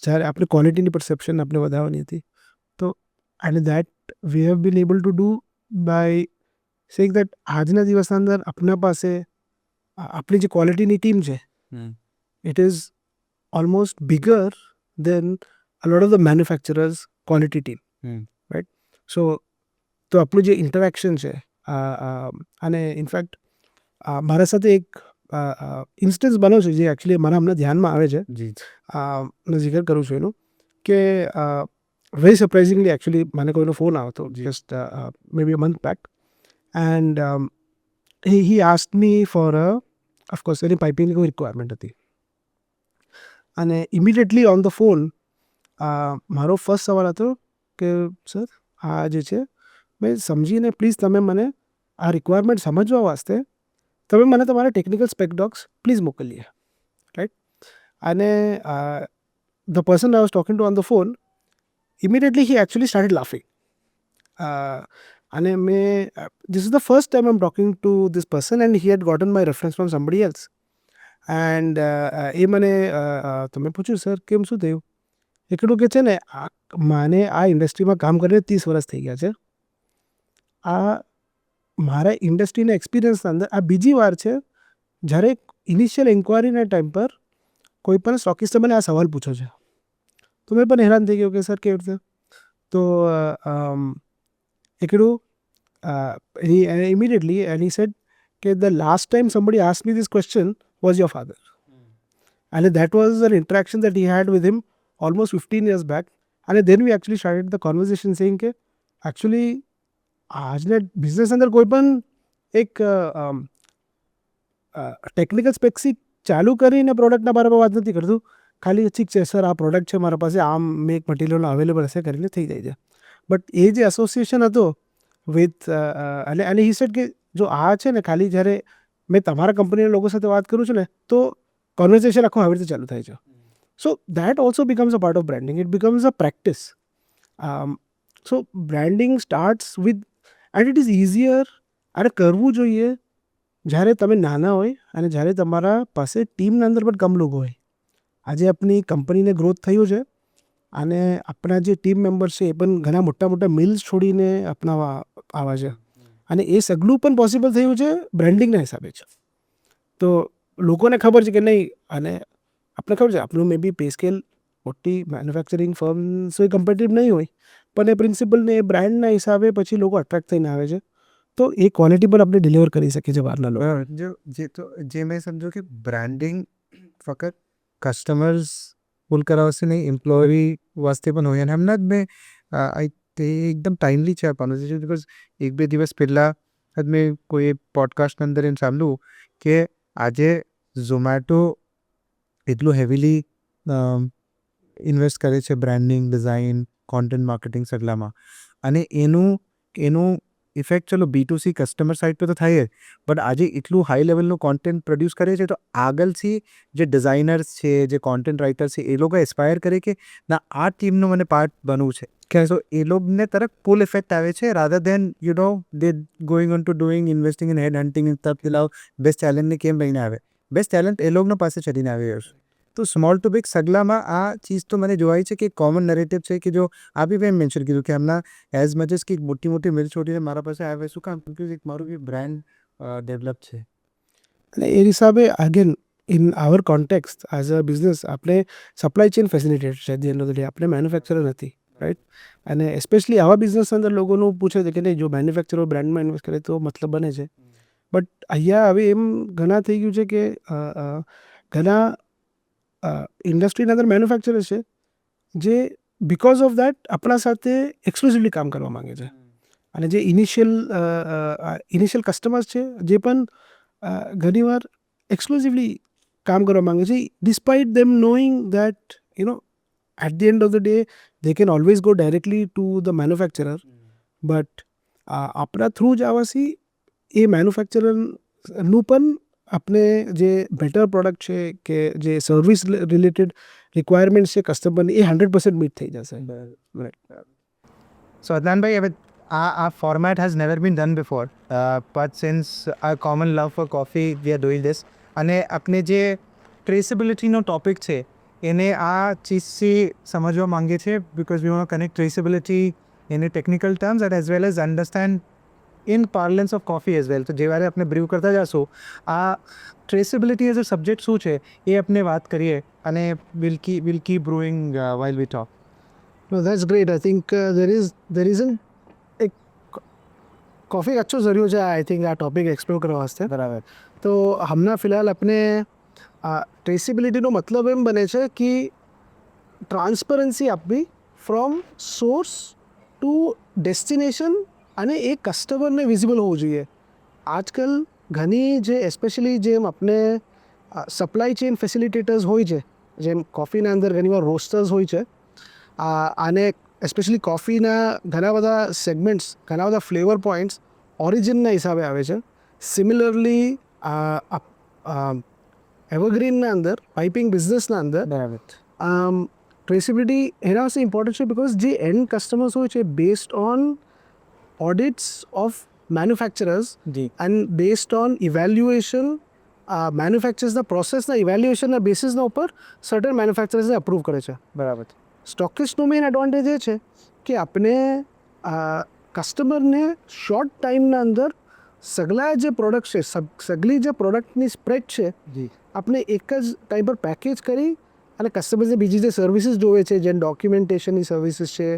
જ્યારે આપણે ક્વોલિટીની પરસેપ્શન આપણે વધારવાની હતી તો and that we have been able to do by saying that આજના દિવસના અંદર આપણા પાસે આપણી જે ક્વોલિટીની ટીમ છે it is almost bigger than a lot of the manufacturers quality team right so તો આપણું જે ઇન્ટરેક્શન છે અને ઇનફેક્ટ મારા સાથે એક ઇન્સ્ટન્સ બન્યો છે જે એકચ્યુઅલી મારા હમણાં ધ્યાનમાં આવે છે જી હું જિકર કરું છું એનું કે વેરી સરપ્રાઇઝિંગલી એકચ્યુઅલી મને કોઈનો ફોન આવ્યો હતો just maybe a month back and he ask me for of course એની પાઇપિંગની કોઈ રિક્વાયરમેન્ટ હતી અને ઇમિડિયેટલી ઓન ધ ફોન મારો ફર્સ્ટ સવાલ હતો કે સર આ જે છે મેં સમજીને પ્લીઝ તમે મને આ રિક્વાયરમેન્ટ સમજવા વાસ્તે તમે મને તમારા ટેકનિકલ સ્પેક ડોક્સ પ્લીઝ મોકલીએ રાઈટ અને the person I was talking to on the phone immediately he actually started laughing અને મેં this is the first time I am talking to this person and he had gotten my reference from somebody else and એ મને તમે પૂછ્યું sir કેમ શું થયું એટલું કે છે ને મને આ ઇન્ડસ્ટ્રીમાં કામ કરીને 30 વર્ષ થઈ ગયા છે આ મારા ઇન્ડસ્ટ્રીના એક્સપિરિયન્સના અંદર આ બીજી વાર છે જ્યારે ઇનિશિયલ ઇન્ક્વાયરીના ટાઈમ પર કોઈ પણ સ્ટોકિસ્ટે મને આ સવાલ પૂછ્યો છે તો મેં પણ હેરાન થઈ ગયો કે સર કેવી રીતે તો એકડું ઇમિડિયેટલી એન્ડ હી સેડ કે the last time somebody ask me this question was your father And that was an interaction that he had with him almost 15 years back. And then we actually started the conversation saying કે actually આજના business અંદર કોઈ પણ એક technical સ્પેક્સી ચાલુ કરીને પ્રોડક્ટના બારામાં વાત નથી કરતું, ખાલી ઠીક છે સર આ પ્રોડક્ટ છે મારા પાસે, આમ મેં એક મટીરિયલ અવેલેબલ હશે કરીને થઈ જાય છે. બટ એ જે એસોસિએશન હતો વિથ અને હી સેડ કે જો આ છે ને ખાલી જ્યારે મેં તમારા કંપનીના લોકો સાથે વાત કરું છું ને તો કોન્વર્સેશન આખું આવી રીતે ચાલુ થાય છે. So that also becomes a part of branding. It becomes a practice. So branding starts with and it is easier. અને કરવું જોઈએ જ્યારે તમે નાના હોય અને જ્યારે તમારા પાસે ટીમના અંદર પણ કમ લોકો હોય. આજે આપણી કંપનીને ગ્રોથ થયું છે અને આપણા જે ટીમ મેમ્બર્સ છે એ પણ ઘણા મોટા મોટા મિલ્સ છોડીને અપનાવવા આવે છે. અને એ સગલું પણ પોસિબલ થયું છે બ્રાન્ડિંગના હિસાબે છે. તો લોકોને ખબર છે કે નહીં, અને આપણે ખબર છે આપણું મે બી પે સ્કેલ મોટી મેન્યુફેક્ચરિંગ ફર્મ્સ એ કમ્પેટિવ નહીં હોય, પણ એ પ્રિન્સિપલને એ બ્રાન્ડના હિસાબે પછી લોકો અટ્રેક્ટ થઈને આવે છે. તો એ ક્વોલિટી પણ આપણે ડિલિવર કરી શકીએ છીએ બહારના લોકો. જે મેં સમજો કે બ્રાન્ડિંગ ફક્ત કસ્ટમર્સ ફૂલ કરાવશે નહીં, એમ્પ્લોયી વાસ્તે પણ હોય. અને હમણાં જ મેં તે એકદમ ટાઈમલી છે આ કોન્વર્સેશન, બિકોઝ એક બે દિવસ પહેલાં જ મેં કોઈ પોડકાસ્ટની અંદર એમ સાંભળ્યું કે આજે ઝોમેટો એટલું હેવીલી ઇન્વેસ્ટ કરે છે બ્રાન્ડિંગ, ડિઝાઇન, કોન્ટેન્ટ માર્કેટિંગ સગલામાં. અને એનું ઇફેક્ટ ચલો B2C કસ્ટમર સાઇડ પર તો થાય જ, બટ આજે એટલું હાઈ લેવલનું કોન્ટેન્ટ પ્રોડ્યુસ કરે છે તો આગળથી જે ડિઝાઇનર્સ છે, જે કોન્ટેન્ટ રાઇટર્સ છે, એ લોકો એસ્પાયર કરે કે ના આ ટીમનું મને પાર્ટ બનવું છે. સો એ લોકોને તરફ પુલ ઇફેક્ટ આવે છે rather than they going on to doing investing in head hunting તરફ પેલા બેસ્ટ ટેલેન્ટને કેમ લઈને આવે. બેસ્ટ ટેલેન્ટ એ લોકોના પાસે ચડીને આવી રહ્યો છે. તો સ્મોલ ટુ બિગ સગલામાં આ ચીજ તો મને જોવાય છે કે કોમન નરેટિવ છે કે જો આ બી મેં મેન્શન કીધું કે હમણાં એઝ મચ એઝ કે મોટી મોટી મિલ છોડીને મારા પાસે આવે શું કામ, બીકોઝ એક મારું બી બ્રાન્ડ ડેવલપ છે. અને એ હિસાબે again in our context as a business આપણે સપ્લાય ચેઇન ફેસિલિટેટર છે. The end of the day આપણે મેન્યુફેક્ચરર નથી, રાઈટ. અને એસ્પેશલી આવા બિઝનેસ અંદર લોકોનું પૂછે છે કે નહીં જો મેન્યુફેક્ચરર બ્રાન્ડમાં ઇન્વેસ્ટ કરે તો મતલબ બને છે. બટ અહીંયા હવે એમ ઘણા થઈ ગયું છે કે ઘણા ઇન્ડસ્ટ્રીના અંદર મેન્યુફેક્ચરર છે જે બિકોઝ ઓફ દેટ આપણા સાથે એક્સક્લુઝિવલી કામ કરવા માગે છે. અને જે ઇનિશિયલ કસ્ટમર્સ છે જે પણ ઘણીવાર એક્સક્લુઝિવલી કામ કરવા માંગે છે, despite them knowing that at the end of the day they can always go directly to the manufacturer. But આપણા થ્રુ જ આવવાથી એ મેન્યુફેક્ચરરનું પણ આપણે જે બેટર પ્રોડક્ટ છે કે જે સર્વિસ રિલેટેડ રિક્વાયરમેન્ટ્સ છે કસ્ટમરની એ 100% મીટ થઈ જશે. સો અદનાનભાઈ, હવે આ format has never been done before, but since આ common love for coffee we are doing this. અને આપણે જે ટ્રેસેબિલિટીનો ટોપિક છે એને આ ચીજથી સમજવા માંગીએ છીએ, because we want connect traceability in a technical terms and as well as understand in parlance of coffee as well. તો જે વારે આપણે બ્રીવ કરતા જશું આ ટ્રેસેબિલિટી એઝ અ સબ્જેક્ટ શું છે એ આપણે વાત કરીએ અને will keep brewing while we talk. No, that's great. I think there isn't એક કોફી अच्छो ज़रियो છે આઈ થિંક આ ટોપિક એક્સપ્લોર કરવા વાસ્તે. બરાબર. તો હમણાં ફિલહાલ આપણે ટ્રેસિબિલિટીનો મતલબ એમ બને છે કે ટ્રાન્સપરન્સી આપવી ફ્રોમ સોર્સ ટુ ડેસ્ટિનેશન, અને એ કસ્ટમરને વિઝિબલ હોવું જોઈએ. આજકાલ ઘણી જે એસ્પેશિયલી જેમ આપણે સપ્લાય ચેઇન ફેસિલિટેટર્સ હોય છે, જેમ કોફીના અંદર ઘણીવાર રોસ્ટર્સ હોય છે, આને એસ્પેશિયલી કોફીના ઘણા બધા સેગમેન્ટ્સ, ઘણા બધા ફ્લેવર પોઈન્ટ્સ ઓરિજિનના હિસાબે આવે છે. સિમિલરલી એવરગ્રીનના અંદર, પાઇપિંગ બિઝનેસના અંદર બરાબર. ટ્રેસિબિલિટી એના પાસે ઇમ્પોર્ટન્ટ છે બિકોઝ જે એન્ડ કસ્ટમર્સ હોય છે based on audits of manufacturers જી. એન્ડ બેસ્ડ ઓન ઇવેલ્યુએશન, મેન્યુફેક્ચર્સના પ્રોસેસના ઇવેલ્યુએશનના બેસિસના ઉપર સર્ટન મેન્યુફેક્ચરર્સને અપ્રૂવ કરે છે. બરાબર. સ્ટોકિસ્ટનું મેઇન એડવાન્ટેજ એ છે કે આપણે કસ્ટમરને શોર્ટ ટાઈમના અંદર સગલા જે પ્રોડક્ટ છે, સગલી જે પ્રોડક્ટની સ્પ્રેડ છે, જી. આપણે એક જ ટાઈમ પર પેકેજ કરી અને કસ્ટમર્સને બીજી જે સર્વિસીસ જોવે છે, જેમ ડોક્યુમેન્ટેશનની સર્વિસીસ છે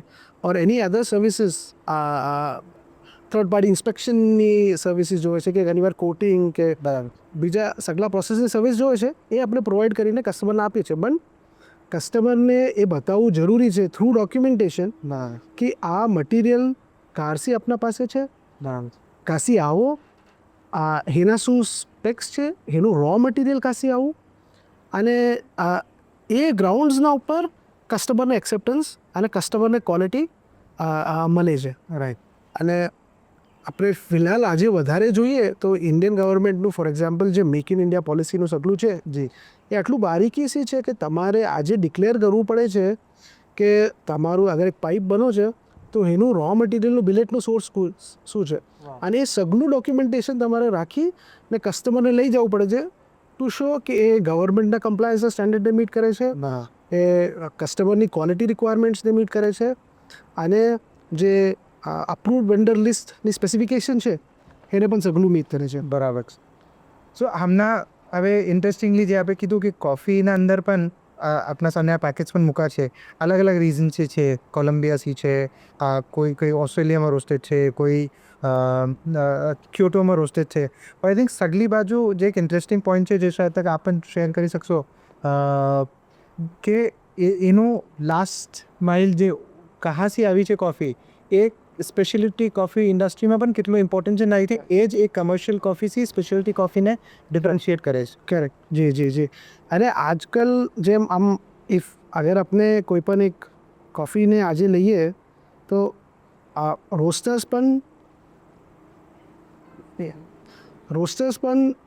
ઓર એની અધર સર્વિસીસ થર્ડ પાર્ટી ઇન્સ્પેક્શનની સર્વિસીસ જોઈએ છે, કે ઘણીવાર કોટિંગ કે બીજા સગલા પ્રોસેસની સર્વિસ જોઈએ છે, એ આપણે પ્રોવાઈડ કરીને કસ્ટમરને આપીએ છીએ. પણ કસ્ટમરને એ બતાવવું જરૂરી છે થ્રુ ડોક્યુમેન્ટેશન કે આ મટીરિયલ કારસી આપના પાસે છે, કાશી આવો, એના શું સ્પેક્સ છે, એનું રો મટીરિયલ કાશી આવું, અને એ ગ્રાઉન્ડ્સના ઉપર કસ્ટમરને એક્સેપ્ટન્સ અને કસ્ટમરને ક્વોલિટી મળે છે. રાઈટ. અને આપણે ફિલહાલ આજે વધારે જોઈએ તો ઇન્ડિયન ગવર્મેન્ટનું ફોર એક્ઝામ્પલ જે મેક ઇન ઇન્ડિયા પોલિસીનું સગલું છે એ આટલું બારીકીથી છે કે તમારે આજે ડિક્લેર કરવું પડે છે કે તમારું અગર એક પાઇપ બનો છે તો એનું રો મટીરિયલનું બિલેટનું સોર્સ શું છે, અને એ સગલું ડોક્યુમેન્ટેશન તમારે રાખી ને કસ્ટમરને લઈ જવું પડે છે ટુ શો કે એ ગવર્મેન્ટના કમ્પ્લાયન્સના સ્ટેન્ડર્ડને મીટ કરે છે, એ કસ્ટમરની ક્વોલિટી રિક્વાયરમેન્ટ્સને મીટ કરે છે, અને જે અપ્રૂવડ વેન્ડર લિસ્ટની સ્પેસિફિકેશન છે એને પણ સગલું મીટ કરે છે. બરાબર. સો હમણાં હવે ઇન્ટરેસ્ટિંગલી જે આપણે કીધું કે કોફીના અંદર પણ આપણા સામે આ પેકેજ પણ મૂકા છે, અલગ અલગ રીઝન્સ છે, કોલંબિયાસી છે, કોઈ ઓસ્ટ્રેલિયામાં રોસ્ટેડ છે, કોઈ ક્યોટોમાં રોસ્ટેડ છે. પણ આઈ થિંક સગલી બાજુ જે એક ઇન્ટરેસ્ટિંગ પોઈન્ટ છે જે શાયદ તક આપ પણ શેર કરી શકશો કે એનું લાસ્ટ માઇલ જે કહાથી આવી છે કોફી, એ સ્પેશિયલિટી કોફી ઇન્ડસ્ટ્રીમાં પણ કેટલું ઇમ્પોર્ટન્ટ છે, ને આઈ થિંક એ જ એક કમર્શિયલ કોફીથી સ્પેશિયલિટી કોફીને ડિફરન્શિએટ કરે છે. કરેક્ટ. જી. અને આજકાલ જેમ આમ ઇફ અગર આપણે કોઈ પણ એક કોફીને આજે લઈએ તો રોસ્ટર્સ પણ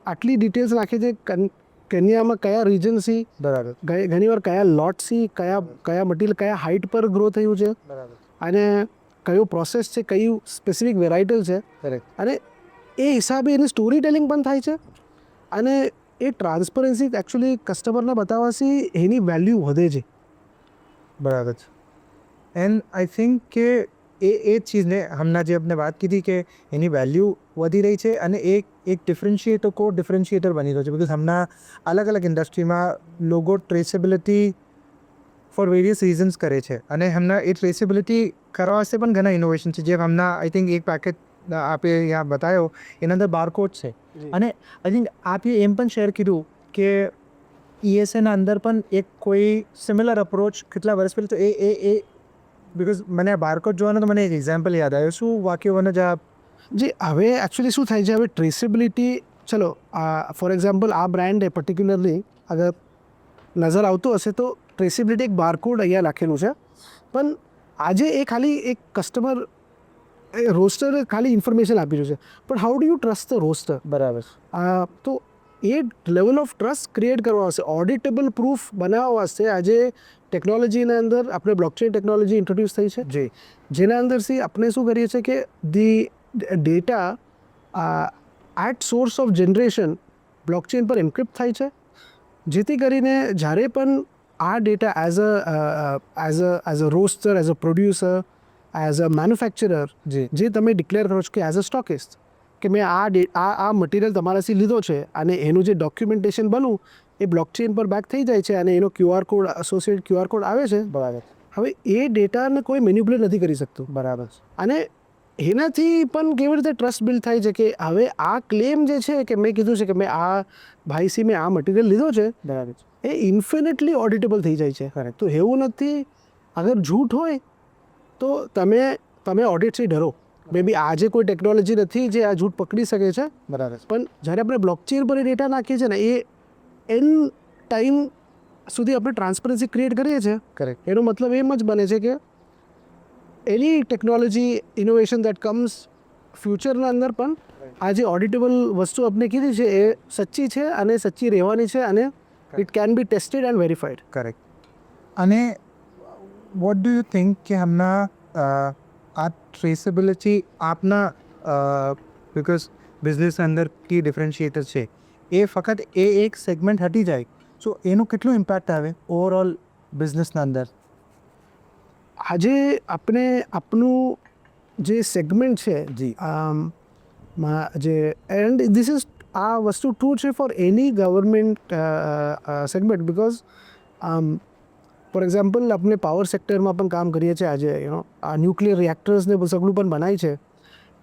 આટલી ડિટેલ્સ રાખે છે કેન્યામાં કયા રિજનથી, બરાબર, ઘણીવાર કયા લોટથી કયા મટીરિયલ કયા હાઇટ પર ગ્રો થયું છે, બરાબર, અને કયો પ્રોસેસ છે, કયું સ્પેસિફિક વેરાયટી છે, કરેક્ટ. અને એ હિસાબે એની સ્ટોરી ટેલિંગ પણ થાય છે, અને એ ટ્રાન્સપરન્સી એકચ્યુઅલી કસ્ટમરને બતાવવાથી એની વેલ્યુ વધે છે. બરાબર છે. એન્ડ આઈ થિંક કે એ ચીજને હમણાં જે આપણે વાત કીધી કે એની વેલ્યુ વધી રહી છે, અને એક ડિફરન્શિએટર બની રહ્યો છે. બિકોઝ હમણાં અલગ અલગ ઇન્ડસ્ટ્રીમાં લોકો ટ્રેસેબિલિટી ફોર વેરિયસ રીઝન્સ કરે છે, અને હમણાં એ ટ્રેસેબિલિટી કરવા વાસ્તે પણ ઘણા ઇનોવેશન છે. જે હમણાં આઈ થિંક એક પેકેટ આપે यहाँ બતાવ્યો એના અંદર બારકોડ છે, અને આઈ થિંક આપે એમ પણ શેર કર્યું કે ESAના અંદર પણ એક કોઈ સિમિલર અપ્રોચ કેટલા વર્ષ પહેલાં, તો એ બિકોઝ મને આ બારકોડ જોવાનો તો મને એક એક્ઝામ્પલ યાદ આવ્યો. શું વાક્ય મને જ જે હવે એકચ્યુઅલી શું થાય છે, હવે ટ્રેસેબિલિટી, ચલો ફોર એક્ઝામ્પલ આ બ્રાન્ડ પર્ટિક્યુલરલી અગર નજર આવતું હશે તો ટ્રેસેબિલિટી એક બારકોડ અહીંયા લખેલું છે, પણ આજે એ ખાલી એક કસ્ટમર રોસ્ટરે ખાલી ઇન્ફોર્મેશન આપી રહ્યું છે, પણ how do you trust the roster? બરાબર. તો એ લેવલ ઓફ ટ્રસ્ટ ક્રિએટ કરવા વાસ્તે, ઓડિટેબલ પ્રૂફ બનાવવા વાસ્તે આજે ટેકનોલોજીના અંદર આપણે બ્લોકચેન ટેકનોલોજી ઇન્ટ્રોડ્યુસ થઈ છે, જેના અંદરથી આપણે શું કરીએ છીએ કે data at source of generation blockchain પર એન્ક્રિપ્ટ થાય છે, જેથી કરીને જ્યારે પણ આ data as a roaster, as a producer, as a manufacturer જે તમે ડિક્લેર કરો છો કે એઝ અ સ્ટોકિસ્ટ કે મેં આ મટીરિયલ તમારાથી લીધો છે, અને એનું જે ડોક્યુમેન્ટેશન બનવું એ બ્લોકચેન પર બેક થઈ જાય છે, અને એનો QR code, associate QR code આવે છે. બરાબર. હવે એ ડેટાને કોઈ મેન્યુપ્યુલેટ નથી કરી શકતું. બરાબર. અને એનાથી પણ કેવી રીતે ટ્રસ્ટ બિલ્ડ થાય છે કે હવે આ ક્લેમ જે છે કે મેં કીધું છે કે મેં આ ભાઈથી મેં આ મટીરિયલ લીધો છે, બરાબર, એ ઇન્ફિનિટલી ઓડિટેબલ થઈ જાય છે. Correct. તો એવું નથી, અગર જૂઠ હોય તો તમે ઓડિટથી ડરો. મે બી આજે કોઈ ટેકનોલોજી નથી જે આ જૂઠ પકડી શકે છે, બરાબર, પણ જ્યારે આપણે બ્લોકચેન પર એ ડેટા નાખીએ છીએ ને, એ એન ટાઈમ સુધી આપણે ટ્રાન્સપરન્સી ક્રિએટ કરીએ છીએ. કરેક્ટ. એનો મતલબ એમ જ બને છે કે એની ટેકનોલોજી ઇનોવેશન દેટ કમ્સ ફ્યુચરના અંદર પણ આ જે ઓડિટેબલ વસ્તુ આપણે કીધી છે એ સચ્ચી છે, અને સચ્ચી રહેવાની છે, અને it can be tested and verified. Correct. અને વોટ ડુ યુ થિંક કે હમણાં આ ટ્રેસેબિલિટી આપના બિકોઝ બિઝનેસ અંદર કી ડિફરન્શિએટર છે, એ ફક્ત એ એક સેગમેન્ટ હટી જાય, સો એનું કેટલું ઇમ્પેક્ટ આવે ઓવરઓલ બિઝનેસના અંદર? આજે આપણે આપણું જે સેગમેન્ટ છે જે એન્ડ ધીસ ઇઝ આ વસ્તુ ટ્રુ છે for any government segment, because for example આપણે પાવર સેક્ટરમાં પણ કામ કરીએ છીએ આજે, આ ન્યુક્લિયર રિએક્ટર્સને સગળું પણ બનાય છે,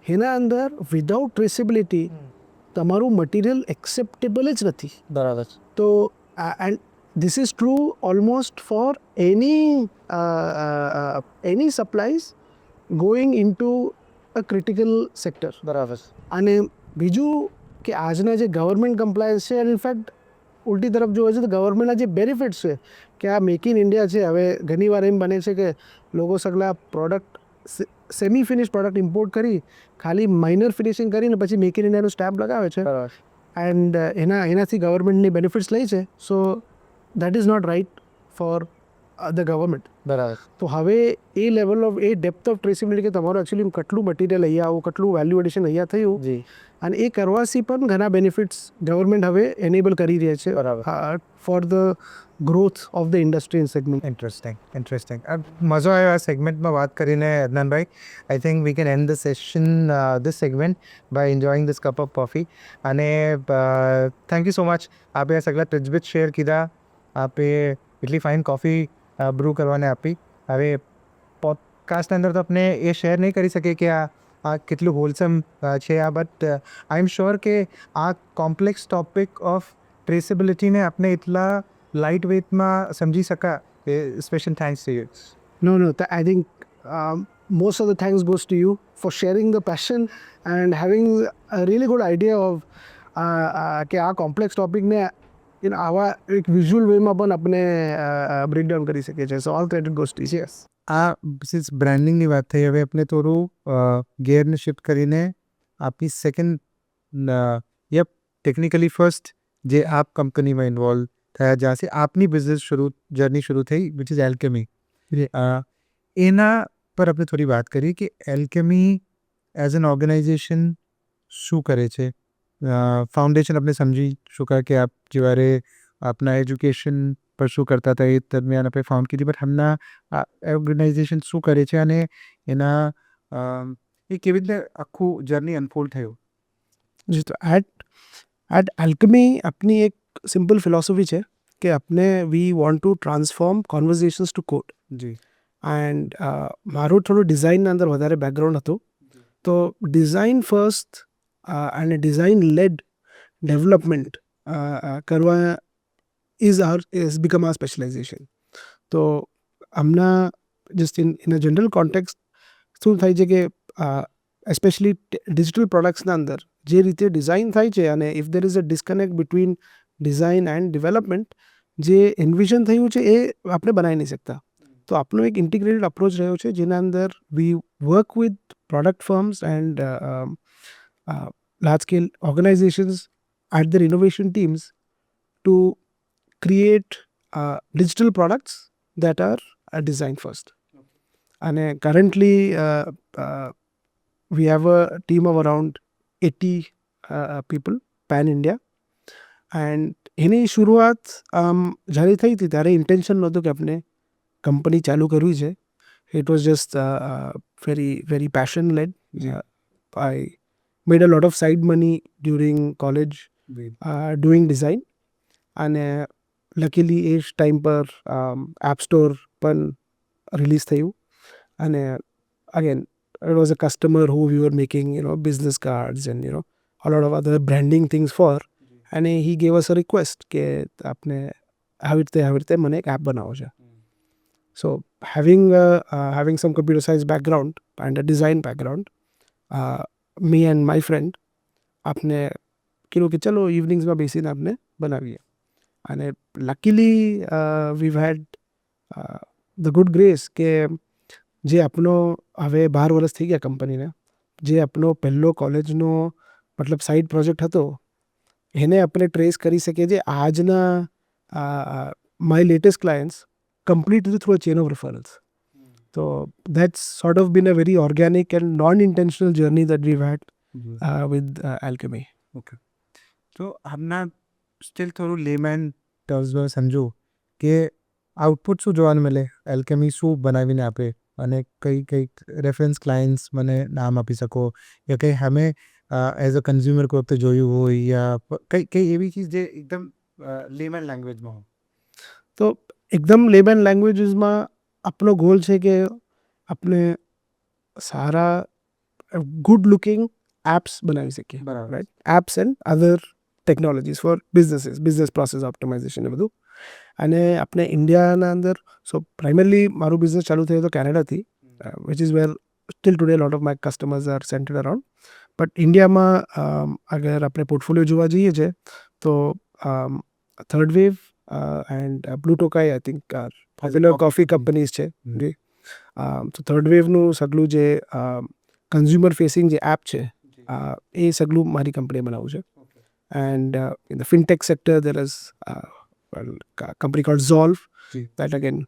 એના અંદર વિધાઉટ ટ્રેસેબિલિટી તમારું મટીરિયલ એક્સેપ્ટેબલ જ નથી. બરાબર. તો and this is true almost for any supplies going into a critical sector. બરાબર. અને બીજું કે આજના જે ગવર્મેન્ટ કમ્પ્લાયન્સ છે અને ઇનફેક્ટ ઉલટી તરફ જોવે છે તો ગવર્મેન્ટના જે બેનિફિટ્સ છે કે આ મેક ઇન ઇન્ડિયા છે, હવે ઘણીવાર એમ બને છે કે લોકો સગલા product semi finish product import કરી ખાલી માઇનર ફિનિશિંગ કરીને પછી મેક ઇન ઇન્ડિયાનું સ્ટેમ્પ લગાવે છે બરાબર. એન્ડ એનાથી ગવર્મેન્ટની બેનિફિટ્સ લે છે. So that is not right for the government. બરાબર. તો હવે એ લેવલ ઓફ એ ડેપ્થ ઓફ ટ્રેસિબિલિટી કે તમારું એકચ્યુઅલી કેટલું મટીરિયલ અહીંયા આવું, કેટલું વેલ્યુ એડિશન અહીંયા થયું, જી. અને એ કરવાથી પણ ઘણા બેનિફિટ્સ ગવર્મેન્ટ હવે એનેબલ કરી રહ્યા છે બરાબર. For the growth of the industry segment. Interesting. મજો આવ્યો આ સેગમેન્ટમાં વાત કરીને અદનાનભાઈ. I think we can end the session this segment by enjoying this cup of coffee. અને થેન્ક યુ સો મચ. આપે આ સગલા ટિપ્સ શેર કીધા, આપે એટલી ફાઇન કોફી બ્રૂ કરવાને આપી. હવે પોડકાસ્ટની અંદર તો આપણે એ શેર નહીં કરી શકીએ કે આ કેટલું હોલસમ છે આ, બટ આઈ એમ શ્યોર કે આ કોમ્પ્લેક્સ ટોપિક ઓફ ટ્રેસેબિલિટીને આપણે એટલા લાઇટ વેટમાં સમજી શકા એ special thanks to you. No, I think most of the thanks goes to you for sharing the passion and having a really good idea of કે આ કોમ્પ્લેક્સ ટોપિકને આવા એક વિઝ્યુઅલ વેમાં પણ આપણે બ્રેકડાઉન કરી શકીએ છીએ. સો all credit goes to you. આ સિન્સ બ્રાન્ડિંગની વાત થઈ, હવે આપણે થોડું ગેરને શિફ્ટ કરીને આપની સેકન્ડ ટેકનિકલી ફર્સ્ટ જે આપ કંપનીમાં ઇન્વોલ્વ થયા, જ્યાંથી આપની બિઝનેસ જર્ની શરૂ થઈ, વિચ ઇઝ એલ્કેમી. એના પર આપણે થોડી વાત કરી કે એલ્કેમી એઝ એન ઓર્ગેનાઇઝેશન શું કરે છે. ફાઉન્ડેશન આપણે સમજી ચૂક્યા કે આપ જ્યારે આપના એજ્યુકેશન પર શું કરતા હતા એ દરમિયાન આપણે ફાઉન્ડ કીધી, બટ હમણાં આ ઓર્ગેનાઇઝેશન શું કરે છે અને એના એ કેવી રીતે આખું જર્ની અનફોલ્ડ થયું. જી, તો એટ એલ્કેમી આપની એક સિમ્પલ ફિલોસોફી છે કે આપણે we want to transform conversations to code. જી. એન્ડ મારું થોડું ડિઝાઇનના અંદર વધારે બેકગ્રાઉન્ડ હતું, તો ડિઝાઇન ફર્સ્ટ અને ડિઝાઇન લેડ ડેવલપમેન્ટ કરવા ઇઝ બીકમ આર સ્પેશિયલાઇઝેશન. તો હમણાં just in a general context શું થાય છે કે એસ્પેશિયલી ડિજિટલ પ્રોડક્ટ્સના અંદર જે રીતે ડિઝાઇન થાય છે અને if there is a disconnect between design and development, જે એન્વિઝન થયું છે એ આપણે બનાવી નહીં શકતા. તો આપણો એક ઇન્ટિગ્રેટેડ અપ્રોચ રહ્યો છે જેના અંદર વી work with product firms and large scale organizations at their innovation teams to create digital products that are designed first. And currently we have a team of around 80 people pan India. And એની શરૂઆત જ્યારે થઈ હતી ત્યારે intention નહોતું કે આપણે company ચાલુ કરવી છે. It was just very passion led. I made a lot of side money during college doing design, અને લકીલી એ જ ટાઈમ પર એપ સ્ટોર પણ રિલીઝ થયું. અને again it was a customer who we were making business cards and a lot of other branding things for, and he gave us a request કે આપને આવી રીતે મને એક એપ બનાવો છે. So having some computer science background and a design background, me and my friend આપને કીધું કે ચલો ઇવનિંગ્સમાં બેસીને આપણે બનાવીએ. અને luckily we've had the good grace કે જે આપણો હવે 12 વર્ષ થઈ ગયા કંપનીને, જે આપણો પહેલો કોલેજનો મતલબ સાઇડ પ્રોજેક્ટ હતો એને આપણે ટ્રેસ કરી શકીએ છીએ આજના my latest clients completely through a chain of referrals. So that's sort of been a very organic and non-intentional journey that we've had with Alchemy. Okay. તો હમણાં સ્ટીલ થોડું લેમેન ટર્મ્સમાં સમજું કે આઉટપુટ શું જોવાનું મળે, એલ્કેમી શું બનાવીને આપે, અને કઈ રેફરન્સ ક્લાયન્ટ્સ મને નામ આપી શકો, યા કંઈ અમે એઝ અ કન્ઝ્યુમર કોઈ વખતે જોયું હોય, યા કઈ એવી ચીજ જે એકદમ લેમેન લેંગ્વેજમાં હોય. તો એકદમ લેમેન લેંગ્વેજીસમાં આપણો ગોલ છે કે આપણે સારા ગુડ લુકિંગ એપ્સ બનાવી શકીએ, બરાબર. Right? Apps and other technologies for business process optimisation એ બધું. અને આપણે ઇન્ડિયાના અંદર પ્રાઇમરલી મારું બિઝનેસ ચાલુ થયું તો કેનેડાથી, which is where still today lot of my customers are centred around. But ઇન્ડિયામાં અગર આપણે પોર્ટફોલિયો જોવા જઈએ છે તો Third Wave and Blue Tokai I think popular coffee companies છે. જી. તો થર્ડ વેવનું સગલું જે કન્ઝ્યુમર ફેસિંગ જે એપ છે એ સગલું મારી કંપનીએ બનાવવું છે. And in the fintech sector, there is a company called Zolve. Ji. That again,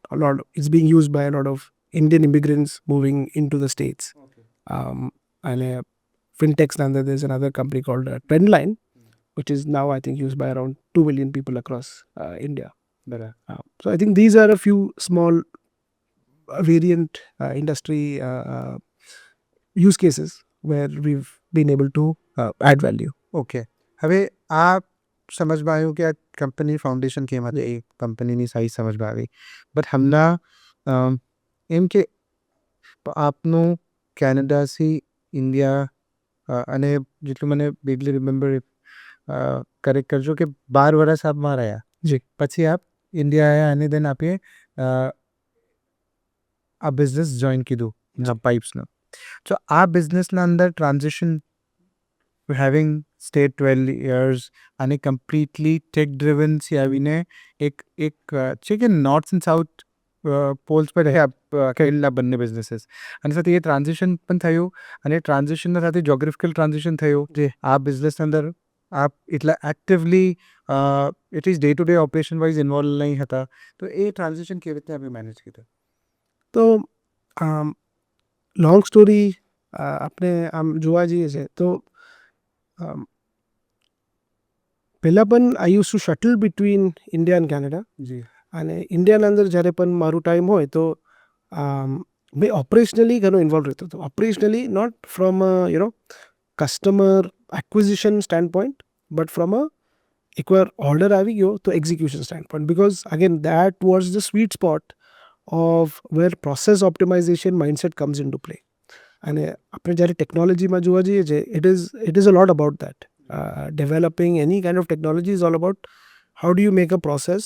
it's being used by a lot of Indian immigrants moving into the States. And fintechs, and there's another company called Trendline, which is now I think used by around 2 million people across India. So I think these are a few small variant industry use cases where we've been able to add value. Okay, હવે આ સમજમાં આવ્યું કે આ company foundation કેમ હતી, એ કંપનીની size સમજમાં આવી. બટ હમણાં એમ કે આપનું કેનેડાથી ઇન્ડિયા અને જેટલું મને બેગલી રિમેમ્બર કરેક્ટ કરજો કે 12 વર્ષ આપમાં રહ્યા. જી. પછી આપ ઇન્ડિયા આવ્યા અને દેન આપે આ બિઝનેસ જોઈન કીધું પાઇપ્સનું. તો આ બિઝનેસના અંદર ટ્રાન્ઝિશન having stayed 12 years અને કમ્પ્લીટલી ટેક ડ્રિવનથી આવીને એક છે કે નોર્થ એન્ડ સાઉથ પોલ્સ પર રહ્યા કરેલા બંને બિઝનેસીસ, અને સાથે એ ટ્રાન્ઝિશન પણ થયું, અને ટ્રાન્ઝિશનના સાથે જોગ્રાફિકલ ટ્રાન્ઝિશન થયું. જે આ બિઝનેસના અંદર આપ એટલા actively at least day to day operation wise involve નહીં હતા. તો એ ટ્રાન્ઝિશન કેવી રીતે આપણે મેનેજ કીધું? તો લોંગ સ્ટોરી આપણે આમ જોવા જઈએ છે તો પહેલાં પણ I use to shuttle between India and Canada. જી. અને ઇન્ડિયાના અંદર જ્યારે પણ મારું ટાઈમ હોય તો મેં ઓપરેશનલી ઘણો ઇન્વોલ્વ રહેતો હતો. Operationally not from customer acquisition standpoint, but from એકવાર ઓર્ડર આવી ગયો તો execution standpoint, because again that was the sweet spot of where process optimisation mindset comes in to play. અને આપણે જ્યારે ટેકનોલોજીમાં જોવા જઈએ છીએ, it is a lot about that. Developing any kind of technology is all about how do you make a process,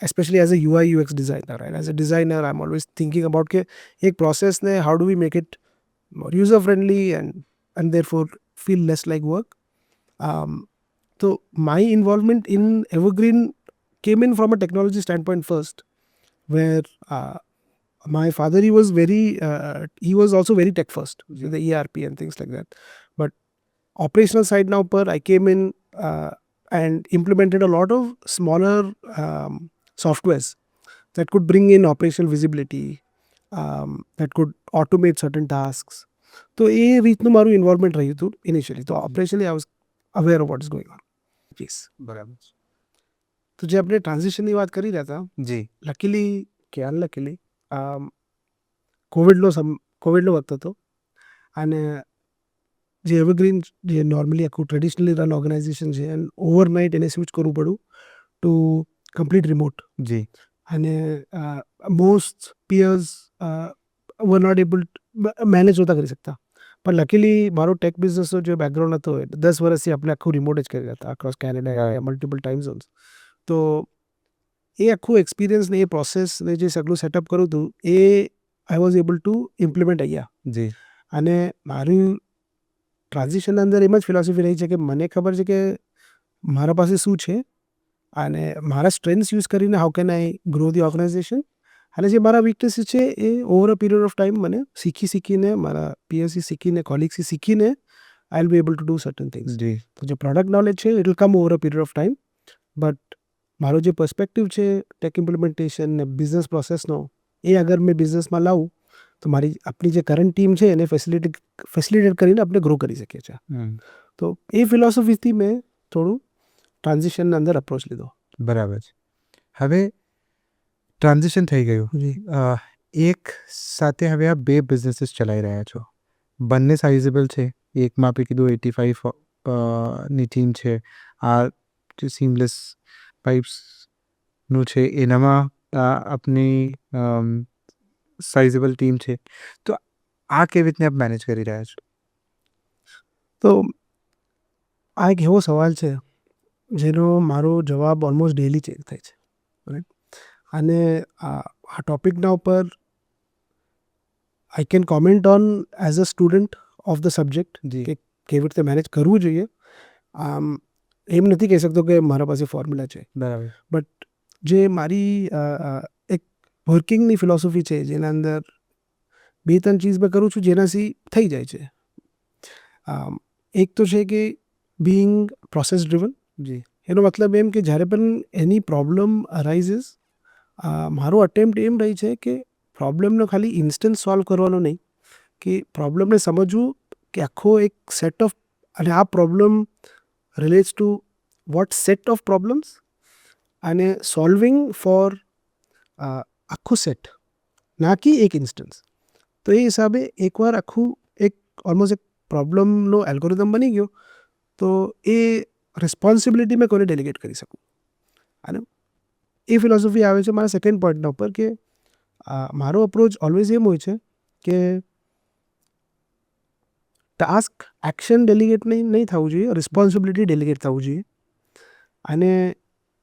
especially as a UI UX designer, right? As a designer, I'm always thinking about ke ek process ne how do we make it more user friendly and therefore feel less like work. So my involvement in Evergreen came in from a technology standpoint first, where my father, he was also very tech first, with the ERP and things like that. But operational side now I came in and implemented a lot of smaller softwares that could bring in operational visibility, that could automate certain tasks. So એ રીતનું મારું involvement રહ્યું હતું initially. તો operationally I was aware of what is going on. Yes. બરાબર. તો જે આપણે ટ્રાન્ઝિશનની વાત કરી રહ્યા હતા, જી. લકીલી કે અનલકીલી કોવિડનો વખત હતો, અને જે એવરગ્રીન જે નોર્મલી આખું ટ્રેડિશનલી રન ઓર્ગેનાઇઝેશન છે, એન્ડ ઓવરનાઇટ એને સ્વિચ કરવું પડ્યું ટુ કમ્પ્લીટ રિમોટ. જી. અને most peers were not able manage નહોતા કરી શકતા. પણ લકીલી મારો ટેક બિઝનેસનો જે બેકગ્રાઉન્ડ હતો, 10 વર્ષથી આપણે આખું રિમોટ જ કરી રહ્યા હતા across Canada, multiple time zones. તો એ આખું એક્સપિરિયન્સ ને એ પ્રોસેસને જે સગલું સેટઅપ કર્યું હતું, એ I was able to implement અહીંયા. જી. અને મારી ટ્રાન્ઝિશનના અંદર એમ જ ફિલોસોફી રહી છે કે મને ખબર છે કે મારા પાસે શું છે, અને મારા સ્ટ્રેન્થ્સ યુઝ કરીને how can I grow the organization. અને જે મારા વીકનેસીસ છે એ over a period of time મને શીખીને મારા પીએસસી શીખીને, કોલિગ્સથી શીખીને I will be able to do certain things. જી. તો જે પ્રોડક્ટ નોલેજ છે it will come over a period of time, but મારો જે પર્સપેક્ટિવ છે ટેક ઇમ્પ્લિમેન્ટેશન ને બિઝનેસ પ્રોસેસનો, એ અગર મેં બિઝનેસમાં લાવું તો મારી આપણી જે કરંટ ટીમ છે એને ફેસિલિટેટ કરીને આપણે ગ્રો કરી શકીએ છીએ. તો એ ફિલોસોફીથી મેં થોડું ટ્રાન્ઝિશનના અંદર અપ્રોચ લીધો. બરાબર છે. હવે ટ્રાન્ઝિશન થઈ ગયું. જી. એક સાથે હવે આ 2 બિઝનેસીસ ચલાવી રહ્યા છો, બંને સાઇઝેબલ છે. એકમાં આપે કીધું 85 ની ટીમ છે. આ જે સીમલેસ પાઇપ્સનું છે એનામાં આપની સાઇઝેબલ ટીમ છે. તો આ કેવી રીતને આપ મેનેજ કરી રહ્યા છો? તો આ એક એવો સવાલ છે જેનો મારો જવાબ ઓલમોસ્ટ ડેલી ચેન્જ થાય છે, રાઈટ. અને આ ટોપિકના ઉપર I can comment on as a student of the subject જી કે કેવી રીતે મેનેજ કરવું જોઈએ. એમ નથી કહી શકતો કે મારા પાસે ફોર્મ્યુલા છે, બરાબર. બટ જે મારી એક વર્કિંગની ફિલોસોફી છે જેના અંદર 2-3 ચીજ મેં કરું છું જેનાથી થઈ જાય છે. એક તો છે કે બિંગ પ્રોસેસ ડ્રિવન. જી એનો મતલબ એમ કે જ્યારે પણ એની પ્રોબ્લેમ અરાઇઝીસ, મારો અટેમ્પ્ટ એમ રહી છે કે પ્રોબ્લેમનો ખાલી ઇન્સ્ટન્ટ સોલ્વ કરવાનો નહીં, કે પ્રોબ્લેમને સમજવું કે આખો એક સેટ ઓફ, અને આ problem relates to what set of problems, અને સોલ્વિંગ ફોર આખું સેટ, ના કે એક ઇન્સ્ટન્સ. તો એ હિસાબે એકવાર આખું એક ઓલમોસ્ટ એક પ્રોબ્લેમનો એલ્ગોરિધમ બની ગયો તો એ રિસ્પોન્સિબિલિટી મેં કોઈને ડેલિગેટ કરી શકું. અને એ ફિલોસોફી આવે છે મારા સેકન્ડ પોઈન્ટના ઉપર કે મારો અપ્રોચ ઓલવેઝ એમ હોય છે કે ટાસ્ક એક્શન ડેલિગેટ નહીં થવું જોઈએ, રિસ્પોન્સિબિલિટી ડેલિગેટ થવું જોઈએ. અને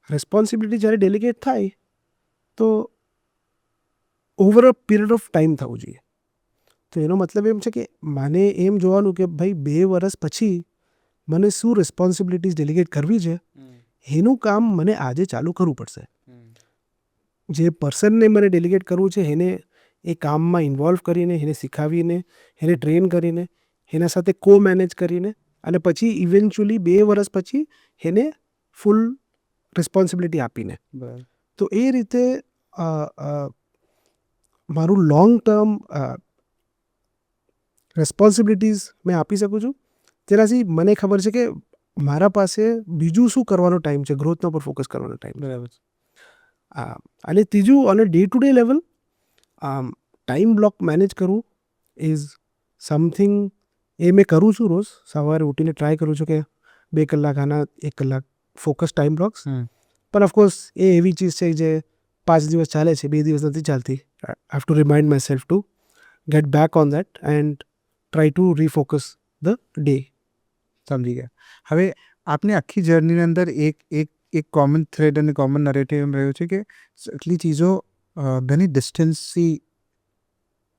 રિસ્પોન્સિબિલિટી જ્યારે ડેલિગેટ થાય તો over a period of time થવું જોઈએ. તો એનો મતલબ એમ છે કે મને એમ જોવાનું કે ભાઈ 2 વર્ષ પછી મને શું રિસ્પોન્સિબિલિટીઝ ડેલિગેટ કરવી છે, એનું કામ મને આજે ચાલુ કરવું પડશે. જે પર્સનને મને ડેલિગેટ કરવું છે એને એ કામમાં ઇન્વોલ્વ કરીને, એને શીખાવીને, એને ટ્રેન કરીને, એના સાથે કો-મેનેજ કરીને, અને પછી ઇવેન્ચ્યુઅલી 2 વર્ષ પછી એને ફૂલ રિસ્પોન્સિબિલિટી આપીને. બરાબર. તો એ રીતે મારું લોંગ ટર્મ રિસ્પોન્સિબિલિટીઝ મેં આપી શકું છું, જેનાથી મને ખબર છે કે મારા પાસે બીજું શું કરવાનો ટાઈમ છે, ગ્રોથના ઉપર ફોકસ કરવાનો ટાઈમ. બરાબર. અને ત્રીજું, on a day to day level time block manage કરવું ઇઝ સમથિંગ, એ મેં કરું છું રોજ. સવારે ઉઠીને ટ્રાય કરું છું કે 2 કલાક આના, 1 કલાક ફોકસ ટાઈમ બ્લોક્સ. પણ ઓફકોર્સ એ એવી ચીજ છે જે 5 દિવસ ચાલે છે, 2 દિવસ નથી ચાલતી. I have to remind myself to get back on that and try to refocus the day. સમજી ગયા. હવે આપની આખી જર્નીની અંદર એક કોમન થ્રેડ અને કોમન નરેટિવ એમ રહ્યું છે કે એટલી ચીજો ઘણી ડિસ્ટન્સથી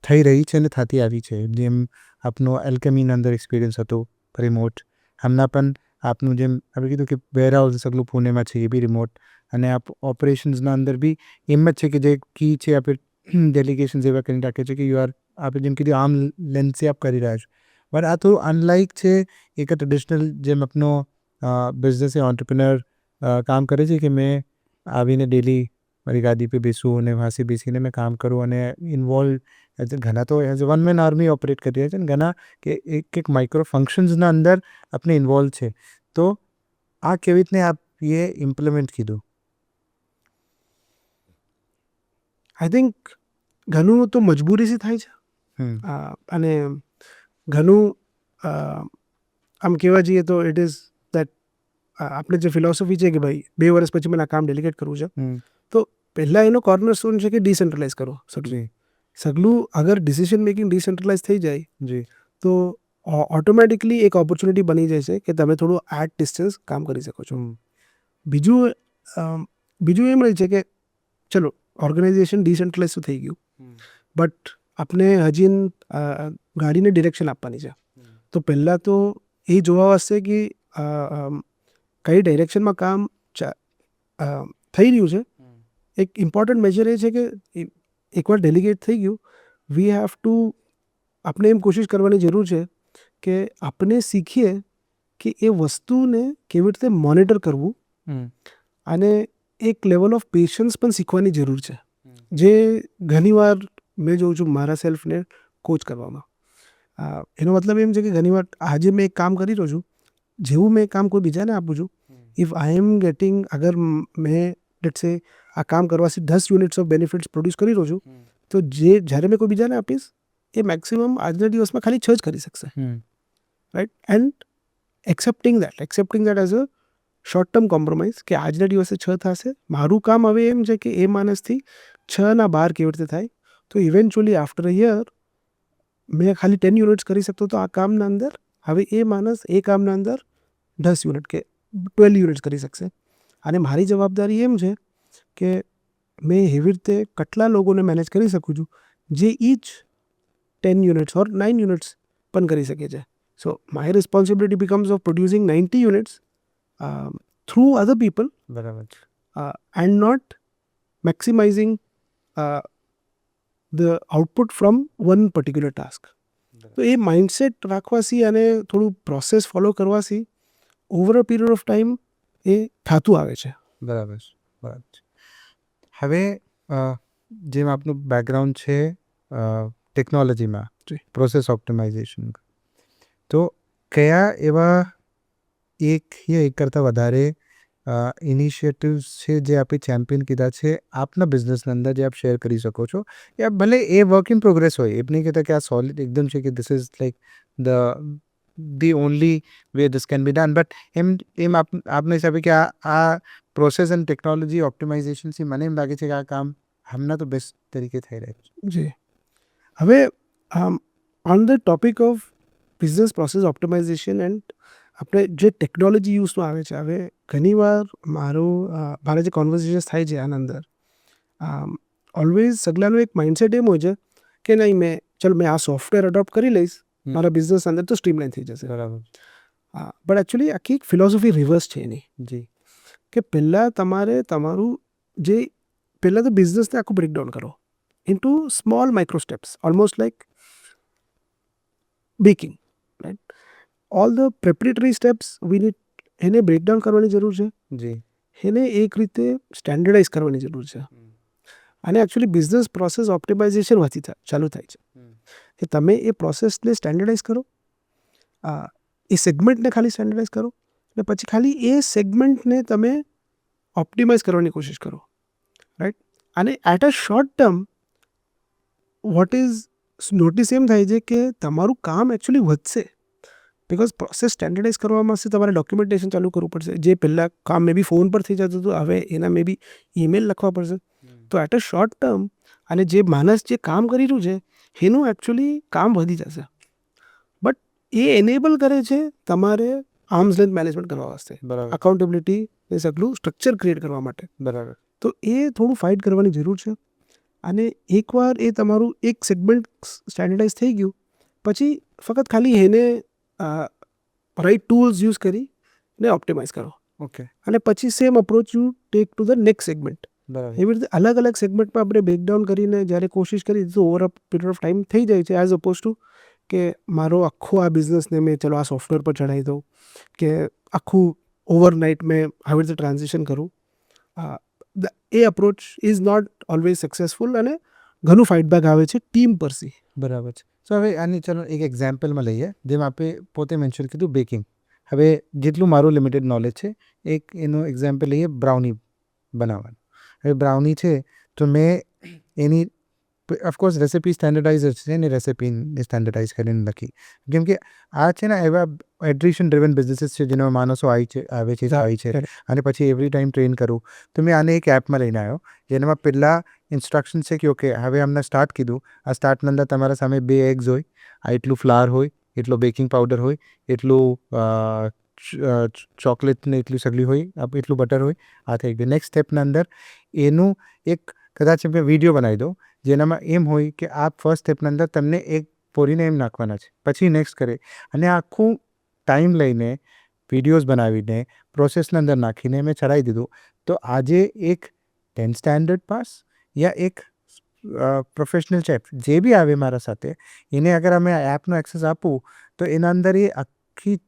થઈ રહી છે અને થતી આવી છે. જેમ આપનો એલ્કેમીના અંદર એક્સપિરિયન્સ હતો રિમોટ, હમણાં પણ આપનું જેમ આપણે કીધું કે વેરહાઉસ સગલું પુણેમાં છે એ બી રિમોટ, અને આપ ઓપરેશન્સના અંદર બી એમ જ છે કે જે કી છે આપણે ડેલિગેશન્સ એવા કરીને રાખીએ છીએ કે આપણે જેમ કીધું આમ લેન્થથી આપ કરી રહ્યા છો. બટ આ થોડું અનલાઇક છે એક ટ્રેડિશનલ જેમ આપનો બિઝનેસ એ ઓન્ટરપ્રિનર કામ કરે છે કે મેં આવીને ડેલી મારી ગાદી પર બેસું અને વાંસી બેસીને મેં કામ કરું અને ઇન્વોલ્વ. ઘણા તો as one man army operate કરી રહ્યા છે, અને ઘણા કે એક માઇક્રો ફંક્શન્સના અંદર આપણે ઇન્વોલ્વ છે. તો આ કેવી રીતને આપ એ ઇમ્પ્લિમેન્ટ કીધું? આઈ થિંક ઘણું તો મજબૂરીથી થાય છે, અને ઘણું આમ કહેવા જઈએ તો ઇટ ઇઝ દેટ આપણે જે ફિલોસોફી છે કે ભાઈ 2 વર્ષ પછી મને આ કામ ડેલિગેટ કરવું છે, તો પહેલાં એનો કોર્નર સ્ટોન છે કે ડિસેન્ટ્રલાઇઝ કરો સગલું. અગર ડિસિઝન મેકિંગ ડિસેન્ટ્રલાઇઝ થઈ જાય જી તો ઓટોમેટિકલી એક ઓપોર્ચ્યુનિટી બની જાય છે કે તમે થોડું એટ ડિસ્ટન્સ કામ કરી શકો છો. બીજું એમ રહે છે કે ચલો ઓર્ગેનાઇઝેશન ડિસેન્ટ્રલાઇઝ તો થઈ ગયું, બટ આપણે હજી ગાડીને ડિરેક્શન આપવાની છે. તો પહેલાં તો એ જોવા વાસ્તે કે કઈ ડાયરેક્શનમાં કામ થઈ રહ્યું છે. એક ઇમ્પોર્ટન્ટ મેજર એ છે કે એકવાર ડેલિગેટ થઈ ગયું, વી હેવ ટુ, આપણે એમ કોશિશ કરવાની જરૂર છે કે આપણે શીખીએ કે એ વસ્તુને કેવી રીતે મોનિટર કરવું, અને એક લેવલ ઓફ પેશન્સ પણ શીખવાની જરૂર છે, જે ઘણીવાર મેં જોઉં છું મારા સેલ્ફને કોચ કરવામાં. એનો મતલબ એમ છે કે ઘણીવાર આજે મેં એક કામ કરી રહ્યો છું, જેવું મેં કામ કોઈ બીજાને આપું છું, ઇફ આઈ એમ ગેટિંગ, અગર મેં લેટ્સ સે આ કામ કરવાથી 10 યુનિટ્સ ઓફ બેનિફિટ્સ પ્રોડ્યુસ કરી રહ્યો છું, તો જ્યારે મેં કોઈ બીજાને આપીશ એ મેક્સિમમ આજના દિવસમાં ખાલી 6 જ કરી શકશે, right. And accepting that as a short term compromise કે આજના દિવસે 6 થશે. મારું કામ હવે એમ છે કે એ માણસથી 6 કેવી રીતે થાય. તો ઇવેન્ચ્યુઅલી આફ્ટર અ યર મેં ખાલી 10 યુનિટ્સ કરી શકતો, તો આ કામના અંદર હવે એ માણસ એ કામના અંદર 10 યુનિટ કે 12 યુનિટ્સ કરી શકશે અને મારી જવાબદારી એમ છે કે મેં એવી રીતે કેટલા લોકોને મેનેજ કરી શકું છું જે ઈચ 10 યુનિટ્સ ઓર 9 યુનિટ્સ પણ કરી શકે છે. So my responsibility becomes of producing 90 units through other people બરાબર છે. And not maximizing the output from one particular task. તો એ માઇન્ડસેટ રાખવાથી અને થોડું પ્રોસેસ ફોલો કરવાથી over a period of time એ થતું આવે છે. બરાબર છે. બરાબર છે. હવે જેમ આપનું બેકગ્રાઉન્ડ છે ટેકનોલોજીમાં, જી. પ્રોસેસ ઓપ્ટિમાઇઝેશન, તો કયા એવા એક યા એક કરતાં વધારે ઇનિશિયેટિવ્સ છે જે આપે ચેમ્પિયન કીધા છે આપના બિઝનેસના અંદર જે આપ શેર કરી શકો છો, યા ભલે એ વર્ક ઇન પ્રોગ્રેસ હોય, એ નહીં કહેતા કે આ સોલિડ એકદમ છે કે this is like the only way this can be done, but એમ આપના હિસાબે કે આ પ્રોસેસ એન્ડ ટેકનોલોજી ઓપ્ટિમાઇઝેશનથી મને એમ લાગે છે કે આ કામ હમણાં તો બેસ્ટ તરીકે થઈ રહ્યું છે. જી. હવે on the topic of business process optimisation and આપણે જે ટેકનોલોજી યુઝમાં આવે છે, હવે ઘણીવાર મારા જે કોન્વર્સેશન્સ થાય છે આના અંદર ઓલવેઝ સગલાનું એક માઇન્ડસેટ એમ હોય છે કે નહીં મેં આ સોફ્ટવેર અડોપ્ટ કરી લઈશ, મારા બિઝનેસ અંદર તો સ્ટ્રીમલાઇન થઈ જશે. બરાબર. બટ એકચ્યુઅલી આખી એક ફિલોસોફી રિવર્સ છે એની, જી. કે પહેલાં તમારે તમારું પહેલાં તો બિઝનેસને આખું બ્રેકડાઉન કરો into small micro steps, almost like baking, right. All the preparatory steps we need એને બ્રેકડાઉન કરવાની જરૂર છે, જી. એને એક રીતે સ્ટેન્ડર્ડાઇઝ કરવાની જરૂર છે. અને એકચ્યુઅલી બિઝનેસ પ્રોસેસ ઓપ્ટિમાઇઝેશન હોવાથી ચાલુ થાય છે કે તમે એ પ્રોસેસને સ્ટેન્ડર્ડાઇઝ કરો, એ સેગમેન્ટને ખાલી સ્ટેન્ડર્ડાઇઝ કરો અને પછી ખાલી એ સેગમેન્ટને તમે ઓપ્ટિમાઇઝ કરવાની કોશિશ કરો, રાઈટ. અને at a short term what is notice એમ થાય છે કે તમારું કામ એકચ્યુઅલી વધશે, બિકોઝ પ્રોસેસ સ્ટેન્ડર્ડાઇઝ કરવામાં તમારે ડોક્યુમેન્ટેશન ચાલુ કરવું પડશે. જે પહેલાં કામ મે બી ફોન પર થઈ જતું હતું, હવે એના મે બી ઈમેલ લખવા પડશે. તો એટ અ શોર્ટ ટર્મ અને જે માણસ જે કામ કરી રહ્યું છે એનું એકચ્યુઅલી કામ વધી જશે, બટ એ એનેબલ કરે છે તમારે આર્મ્સ લેન્થ મેનેજમેન્ટ કરવા વાસ્તે, બરાબર. અકાઉન્ટેબિલિટી એ સગલું સ્ટ્રક્ચર ક્રિએટ કરવા માટે. બરાબર. તો એ થોડું ફાઇટ કરવાની જરૂર છે. અને એકવાર એ તમારું એક સેગમેન્ટ સ્ટેન્ડર્ડાઇઝ થઈ ગયું પછી ફક્ત ખાલી એને રાઇટ ટૂલ્સ યુઝ કરીને ઓપ્ટિમાઇઝ કરો, ઓકે. અને પછી same approach you take to the next segment. બરાબર. એવી રીતે અલગ અલગ સેગમેન્ટમાં આપણે બ્રેકડાઉન કરીને જ્યારે કોશિશ કરી તો over a period of time થઈ જાય છે, એઝ અપોઝ ટુ કે મારો આખો આ બિઝનેસને મેં ચલો આ સોફ્ટવેર પર ચડાવી દઉં, કે આખું ઓવરનાઇટ મેં આવી રીતે ટ્રાન્ઝિશન કરું. એ approach is not always successful અને ઘણું ફાઇડબેક આવે છે ટીમ પરથી. બરાબર છે. સો હવે આની ચલો એક એક્ઝામ્પલમાં લઈએ, જેમ આપણે પોતે મેન્શન કીધું બેકિંગ. હવે જેટલું મારું લિમિટેડ નોલેજ છે, એક એનું એક્ઝામ્પલ લઈએ બ્રાઉની બનાવવાનું. હવે બ્રાઉની છે તો મેં એની ઓફકોર્સ રેસિપી સ્ટેન્ડર્ડાઇઝ છે ને, રેસિપીને સ્ટેન્ડર્ડાઇઝ કરીને લખી, કેમ કે આ છે ને એવા એટ્રિશન ડ્રિવન બિઝનેસીસ છે જેમાં માણસો આવે છે અને પછી એવરી ટાઈમ ટ્રેન કરું. તો મેં આને એક એપમાં લઈને આવ્યો જેનામાં પહેલાં ઇન્સ્ટ્રક્શન છે કે ઓકે હવે અમને સ્ટાર્ટ કીધું, આ સ્ટાર્ટની અંદર તમારા સામે 2 એગ્સ હોય, આ એટલું ફ્લાવર હોય, એટલો બેકિંગ પાવડર હોય, એટલું ચોકલેટને એટલી સગલી હોય, એટલું બટર હોય, આ થઈ ગયું. નેક્સ્ટ સ્ટેપના અંદર એનું એક કદાચ મેં વિડીયો બનાવી દઉં જેનામાં એમ હોય કે આ ફર્સ્ટ સ્ટેપના અંદર તમને એક પોરીને એમ નાખવાના છે, પછી નેક્સ્ટ કરે, અને આખું ટાઈમ લઈને વિડીયોઝ બનાવીને પ્રોસેસના અંદર નાખીને મેં ચડાવી દીધું. તો આજે એક 10 સ્ટેન્ડર્ડ પાસ યા એક પ્રોફેશનલ શેફ જે બી આવે મારા સાથે, એને અગર અમે આ એપનો એક્સેસ આપું તો એના અંદર એ આખી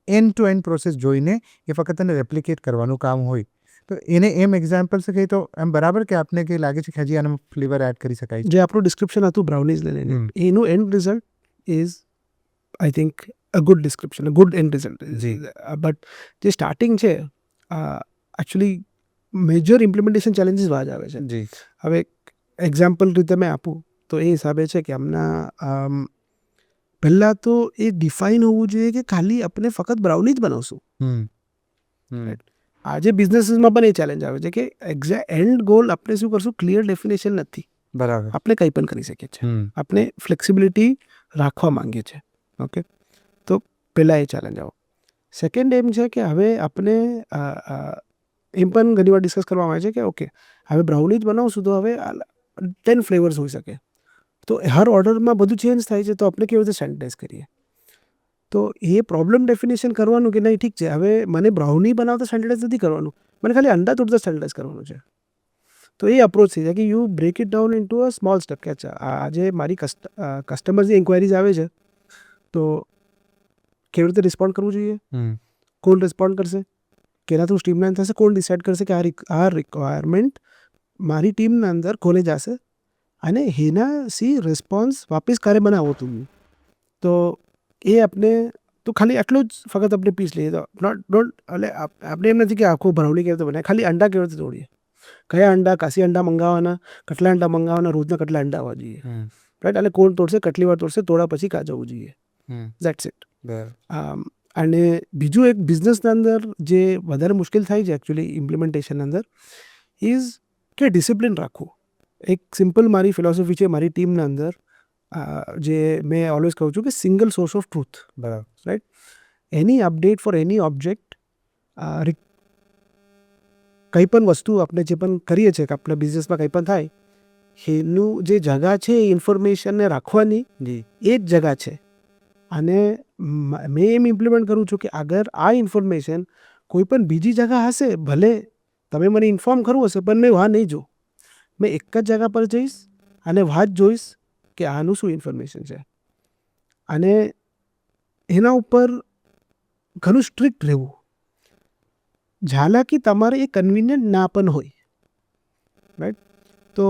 એન્ડ ટુ એન્ડ પ્રોસેસ જોઈને એ ફક્ત એને રેપ્લિકેટ કરવાનું કામ હોય. તો એને એમ એક્ઝામ્પલ છે કે તો એમ બરાબર કે આપને કંઈ લાગે છે કે હજી આનું ફ્લેવર એડ કરી શકાય છે? જે આપણું ડિસ્ક્રિપ્શન હતું બ્રાઉનીઝ લઈને, એનું end result is I think a good description, a good end result. જી. બટ જે સ્ટાર્ટિંગ છે એકચ્યુઅલી મેજર ઇમ્પ્લિમેન્ટેશન ચેલેન્જીસ વાજ આવે છે. જી. હવે એક્ઝામ્પલ રીતે મેં આપું તો એ હિસાબે છે કે હમણાં પહેલાં તો એ ડિફાઇન હોવું જોઈએ કે ખાલી આપણે ફક્ત બ્રાઉની જ બનાવશું. આજે બિઝનેસીસમાં પણ એ ચેલેન્જ આવે છે કે એન્ડ ગોલ આપણે શું કરશું ક્લિયર ડેફિનેશન નથી. બરાબર. આપણે કંઈ પણ કરી શકીએ છીએ, આપણે ફ્લેક્સિબિલિટી રાખવા માંગીએ છીએ. ઓકે, તો પહેલાં એ ચેલેન્જ આવો. સેકન્ડ એમ છે કે હવે આપણે એમ પણ ઘણી વાર ડિસ્કસ કરવામાં આવે છે કે ઓકે હવે બ્રાઉની જ બનાવશું તો હવે 10 ફ્લેવર્સ હોઈ શકે, તો હર ઓર્ડરમાં બધું ચેન્જ થાય છે, તો આપણે કેવી રીતે સ્ટેન્ડર્ડાઇઝ કરીએ? તો એ પ્રોબ્લેમ ડેફિનેશન કરવાનું કે નહીં ઠીક છે, હવે મને બ્રાઉની બનાવતા સ્ટેન્ડર્ડાઇઝ નથી કરવાનું, મને ખાલી અંડા તોડતા સ્ટેન્ડર્ડાઇઝ કરવાનું છે. તો એ અપ્રોચ થઈ જાય કે you break it down into a small step. કે અચ્છા આજે મારી કસ્ટમર્સની ઇન્ક્વાયરીઝ આવે છે, તો કેવી રીતે રિસ્પોન્ડ કરવું જોઈએ, કોણ રિસ્પોન્ડ કરશે, કેના થ્રુ સ્ટ્રીમલાઇન થશે, કોણ ડિસાઇડ કરશે કે આ રિક્વાયરમેન્ટ મારી ટીમના અંદર કોને જશે અને એના રિસ્પોન્સ વાપસ ક્યારે બનાવો તમે. તો એ આપણે તો ખાલી આટલું જ ફક્ત આપણે પીસ લઈએ તો એટલે આપણે એમ નથી કે આખું બ્રાઉની કેવી રીતે બનાવે, ખાલી અંડા કેવી રીતે તોડીએ, કયા અંડા, કાશી અંડા મંગાવવાના, કેટલા અંડા મંગાવવાના, રોજના કેટલા અંડા આવવા જોઈએ, રાઈટ, એટલે કોણ તોડશે, કેટલી વાર તોડશે, તોડા પછી કાં જવું જોઈએ, દેટ્સ ઇટ. અને બીજું એક બિઝનેસના અંદર જે વધારે મુશ્કેલ થાય છે એકચ્યુઅલી ઇમ્પ્લિમેન્ટેશનના અંદર ઇઝ કે ડિસિપ્લિન રાખવું. એક સિમ્પલ મારી ફિલોસોફી છે મારી ટીમના અંદર, જે મેં ઓલવેઝ કહું છું કે સિંગલ સોર્સ ઓફ ટ્રુથ. બરાબર. રાઈટ, એની અપડેટ ફોર એની ઓબ્જેક્ટ, કંઈ પણ વસ્તુ આપણે જે પણ કરીએ છીએ કે આપણા બિઝનેસમાં કંઈ પણ થાય, એનું જે જગા છે એ ઇન્ફોર્મેશનને રાખવાની એ જ જગા છે. અને મેં એમ ઇમ્પ્લિમેન્ટ કરું છું કે અગર આ ઇન્ફોર્મેશન કોઈ પણ બીજી જગા હશે, ભલે તમે મને ઇન્ફોર્મ કરવું હશે પણ મેં વहाँ નહીં જો, મેં એક જ જગા પર જઈશ અને વहाँ જ જોઈશ કે આનું શું ઇન્ફોર્મેશન છે. અને એના ઉપર ઘણું સ્ટ્રિક્ટ રહેવું. ઝાલાકી તમારે એ કન્વિનિયન્ટ ના પણ હોય, રાઈટ. તો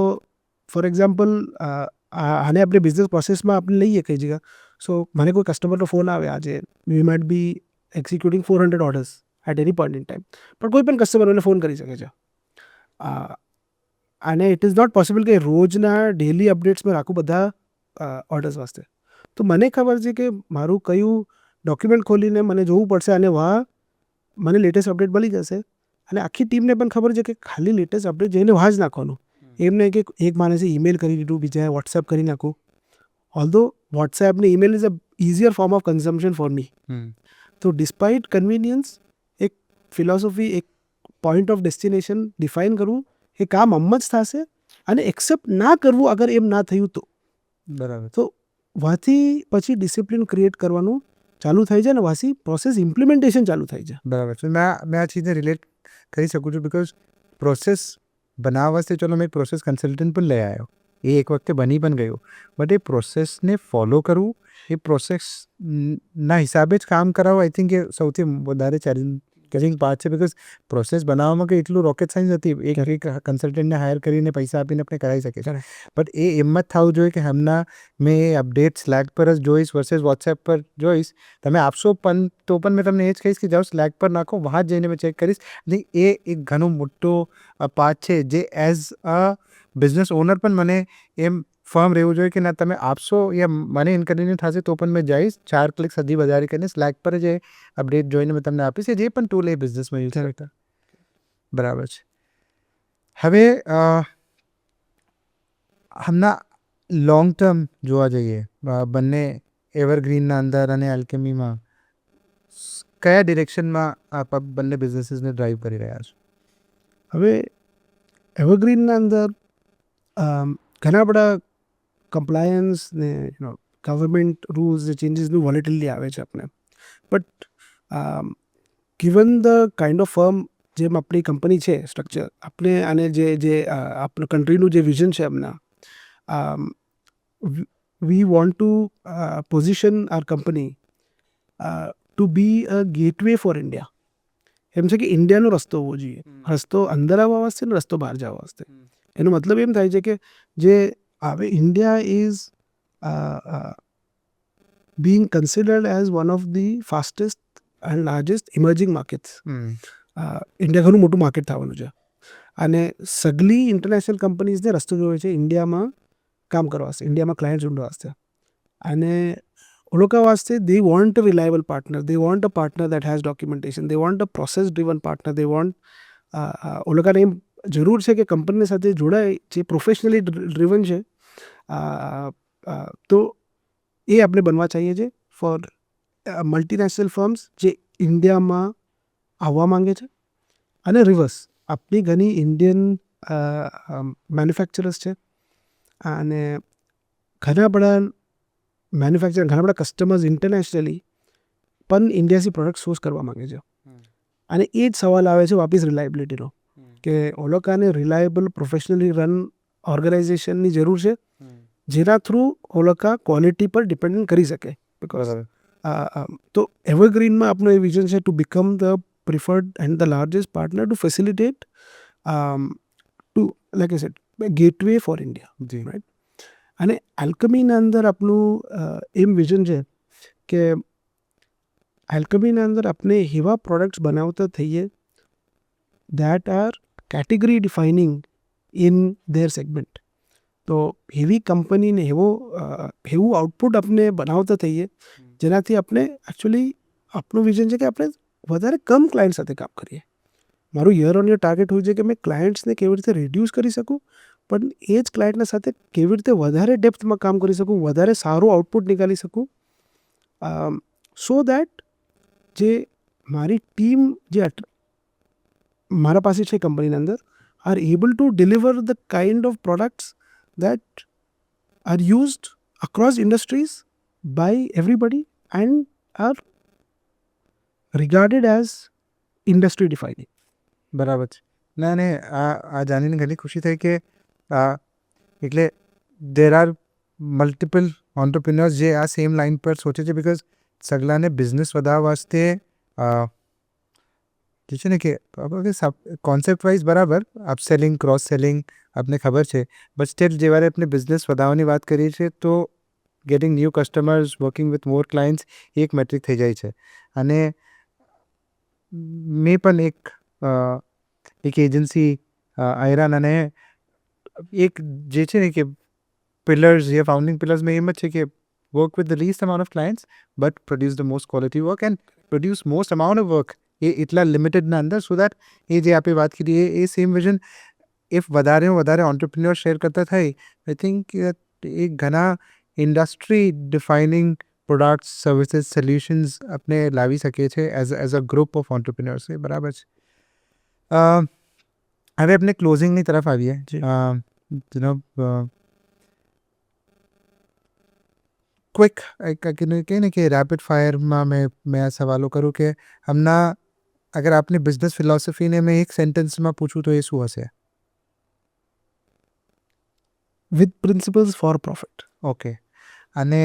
ફોર એક્ઝામ્પલ આને આપણે બિઝનેસ પ્રોસેસમાં આપણે લઈએ કઈ જગ્યા. સો મને કોઈ કસ્ટમરનો ફોન આવે આજે, we might be executing 400 orders at any point in time, પણ કોઈ પણ કસ્ટમર મને ફોન કરી શકે છે. અને ઇટ ઇઝ નોટ પોસિબલ કે રોજના ડેલી અપડેટ્સમાં રાખું બધા ઓર્ડર્સ વાસ્તે. તો મને ખબર છે કે મારું કયું ડોક્યુમેન્ટ ખોલીને મને જોવું પડશે અને વાહ મને લેટેસ્ટ અપડેટ મળી જશે. અને આખી ટીમને પણ ખબર છે કે ખાલી લેટેસ્ટ અપડેટ જઈને વાહ જ નાખવાનું, એમ નહીં કે એક માણસે ઈમેલ કરી દીધું, બીજાએ વોટ્સએપ કરી નાખું. ઓલ્ધો વોટ્સએપ ને email is a easier form of consumption for me. તો ડિસ્પાઇટ કન્વીનિયન્સ એક ફિલોસોફી, એક પોઈન્ટ ઓફ ડેસ્ટિનેશન ડિફાઇન કરવું, એ કામ આમ જ થશે. અને એક્સેપ્ટ ના કરવું અગર એમ ના થયું તો બરાબર. તો વાથી પછી ડિસિપ્લિન ક્રિએટ કરવાનું ચાલુ થઈ જાય ને વાસી પ્રોસેસ ઇમ્પ્લિમેન્ટેશન ચાલુ થઈ જાય. બરાબર છે. મેં આ ચીજને રિલેટ કરી શકું છું, બિકોઝ પ્રોસેસ બનાવવા વાસ્તે ચલો મેં પ્રોસેસ કન્સલ્ટન્ટ પણ લઈ આવ્યો, એ એક વખતે બની પણ ગયું, બટ એ પ્રોસેસને ફોલો કરવું, એ પ્રોસેસના હિસાબે જ કામ કરાવવું, આઈ થિંક એ સૌથી વધારે ચેલેન્જિંગ પાર્ટ છે. બિકોઝ પ્રોસેસ બનાવવામાં કંઈ એટલું રોકેટ સાયન્સ નથી, એક કન્સલ્ટન્ટને હાયર કરીને પૈસા આપીને આપણે કરાવી શકીએ છીએ. બટ એ એમ જ થવું જોઈએ કે હમણાં મેં એ અપડેટ સ્લેક પર જ જોઈશ વર્સેસ વોટ્સએપ પર જોઈશ. તમે આપશો પણ તો પણ મેં તમને એ જ કહીશ કે જાઓ સ્લેક પર નાખો, વहाँ જ જઈને મેં ચેક કરીશ. નહીં, એ એક ઘણો મોટો પાર્ટ છે જે એઝ અ બિઝનેસ ઓનર પણ મને એમ ફર્મ રહેવું જોઈએ કે ના તમે આપશો યા મને ઇન્કન્વિનિયન્ટ થશે તો પણ મેં જઈશ 4 ક્લિક્સ હજી વધારે કરીને સ્લેક પર જ અપડેટ જોઈને મેં તમને આપીશ, જે પણ ટૂલ એ બિઝનેસમાં યુઝ કરતા. બરાબર છે. હવે હમણાં લોંગ ટર્મ જોવા જઈએ, બંને એવરગ્રીનના અંદર અને એલ્કેમીમાં કયા ડિરેક્શનમાં આપ બંને બિઝનેસીસને ડ્રાઈવ કરી રહ્યા છો? હવે એવરગ્રીનના અંદર ઘણા બધા કમ્પ્લાયન્સ ને ગવર્મેન્ટ રૂલ્સ જે ચેન્જીસનું વોલેટિલિટી આવે છે આપણે. But given the kind of firm જેમ આપણી કંપની છે સ્ટ્રક્ચર, આપણે આને જે આપણું કન્ટ્રીનું જે વિઝન છે એમના, we want to position our company to be a gateway for India. એમ છે કે ઇન્ડિયાનો રસ્તો હોવો જોઈએ, રસ્તો અંદર આવવા વાસ્તે ને રસ્તો બહાર જવા વાસ્તે. એનો મતલબ એમ થાય છે કે જે હવે India is being considered as one of the fastest and largest emerging markets. India ઘણું મોટું માર્કેટ થવાનું છે અને સગલી ઇન્ટરનેશનલ કંપનીઝને રસ્તો જોવે છે ઇન્ડિયામાં કામ કરવા વાસ્તે, ઇન્ડિયામાં ક્લાયન્ટ ઢૂંઢવા વાસ્તે. અને લોકો વાસ્તે they want a reliable partner, they want a partner that has documentation, they want a process driven partner, they want લોકોને એમ જરૂર છે કે કંપની સાથે જોડાય જે પ્રોફેશનલી ડ્રીવન છે. તો એ આપણે બનવા ચાહીએ છીએ ફોર મલ્ટીનેશનલ ફર્મ્સ જે ઇન્ડિયામાં આવવા માંગે છે અને રિવર્સ આપણી ઘણી ઇન્ડિયન મેન્યુફેક્ચરર્સ છે અને ઘણા બધા મેન્યુફેક્ચર ઘણા બધા કસ્ટમર્સ ઇન્ટરનેશનલી પણ ઇન્ડિયાથી પ્રોડક્ટ સોર્સ કરવા માંગે છે અને એ જ સવાલ આવે છે વાપીસ રિલાયબિલિટીનો કે ઓલોકાને રિલાયબલ પ્રોફેશનલી રન ઓર્ગેનાઇઝેશનની જરૂર છે જેના થ્રુ ઓલોકા ક્વોલિટી પર ડિપેન્ડન્ટ કરી શકે બિકોઝ તો એવરગ્રીનમાં આપણું એ વિઝન છે to become the preferred and the largest partner to facilitate to like I said gateway for India જી રાઈટ અને આલ્કમીના અંદર આપણું એમ વિઝન છે કે આલ્કમીના અંદર આપણે એવા પ્રોડક્ટ્સ બનાવતા થઈએ that are category defining in their segment તો એવી કંપનીને એવું આઉટપુટ આપણે બનાવતા થઈએ જેનાથી આપણે એકચ્યુઅલી આપણું વિઝન છે કે આપણે વધારે કમ ક્લાયન્ટ સાથે કામ કરીએ મારું યર ઓન યર ટાર્ગેટ હોય છે કે મેં ક્લાયન્ટ્સને કેવી રીતે રિડ્યુસ કરી શકું પણ એ જ ક્લાયન્ટના સાથે કેવી રીતે વધારે ડેપ્થમાં કામ કરી શકું વધારે સારું આઉટપુટ નીકાળી શકું સો દેટ જે મારી ટીમ જે મારા પાસે છે કંપનીના અંદર are able to deliver the kind of products that are used across industries by everybody and are regarded as industry defining. બરાબર છે ના ને આ જાણીને ઘણી ખુશી થઈ કે એટલે દેર આર મલ્ટિપલ ઓન્ટરપ્રિન્યોર્સ જે આ સેમ લાઇન પર સોચે છે બિકોઝ સગલાને બિઝનેસ વધારવા વાસ્તે જે છે ને કે કોન્સેપ્ટ વાઇઝ બરાબર અપસેલિંગ ક્રોસ સેલિંગ આપને ખબર છે બટ સ્ટીલ જેવારે આપણે બિઝનેસ વધારવાની વાત કરીએ છીએ તો getting new customers working with more clients એક મેટ્રિક થઈ જાય છે અને મેં પણ એક એજન્સી આયરાન અને એક જે છે ને કે પિલર્સ યા ફાઉન્ડિંગ પિલર્સમાં એમ જ છે કે work with the least amount of clients but produce the most quality work and produce most amount of work એ એટલા લિમિટેડના અંદર સો દેટ એ જે આપણે વાત કરી એ સેમ વિઝન ઇફ વધારે ઓન્ટરપ્રિન્યોર શેર કરતા થાય આઈ થિંક એ ઘણા industry defining products services solutions આપણે લાવી શકીએ છીએ as a group of entrepreneurs એ બરાબર છે હવે આપણે ક્લોઝિંગની તરફ આવીએ ક્વિક કહીએ ને કે રેપિડ ફાયરમાં મેં આ સવાલો કરું કે હમણાં અગર આપની બિઝનેસ ફિલોસોફીને મેં એક સેન્ટેન્સમાં પૂછું તો એ શું હશે with principles for profit. Okay અને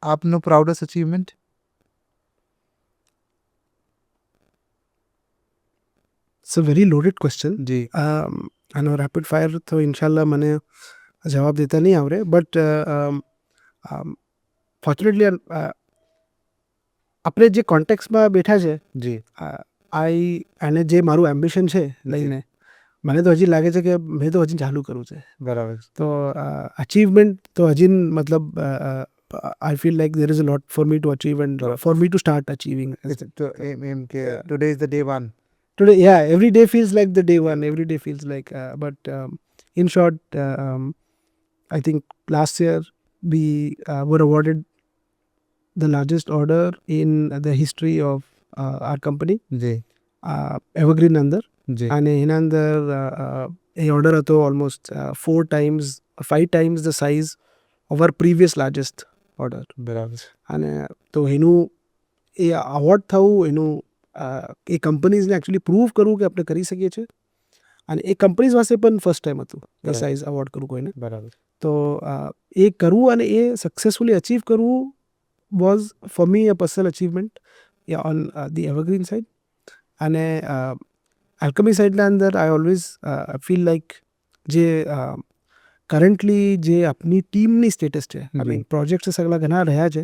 આપનું proudest achievement it's a very loaded question. જી આનો રેપિડ ફાયર તો ઇન્શાલ્લાહ મને જવાબ દેતા નહીં આવડે બટ ફોર્ચ્યુનેટલી આપણે જે કોન્ટેક્સમાં બેઠા છે જી અને જે મારું એમ્બિશન છે લઈને મને તો હજી લાગે છે કે મેં તો હજી ચાલુ કરવું છે બરાબર તો અચીવમેન્ટ તો હજી મતલબ I feel like there is a lot for me to achieve and for me to start achieving. તો એમ કે today is the day one Today, yeah, every day feels like the day one. Every day feels like, but in short, I think last year we were awarded the largest order in the history of our company, જી Evergreen અંદર જી અને એના અંદર એ order હતો almost 5 times the size of our previous largest order. બરાબર અને તો એનું એ અવોર્ડ થવું એનું એ કંપનીઝને એકચ્યુઅલી પ્રૂવ કરવું કે આપણે કરી શકીએ છીએ અને એ કંપનીઝ પાસે પણ ફર્સ્ટ ટાઈમ હતું એ સાઇઝ અવોર્ડ કરવું કોઈને બરાબર તો એ કરવું અને એ સક્સેસફુલી અચીવ કરવું was for me a personal achievement on the evergreen side અને આલ્કમી સાઇડના અંદર આઈ ઓલવેઝ ફીલ લાઈક જે કરન્ટલી જે આપની ટીમની સ્ટેટસ છે આઈ મીન પ્રોજેક્ટ્સ સગલા ઘણા રહ્યા છે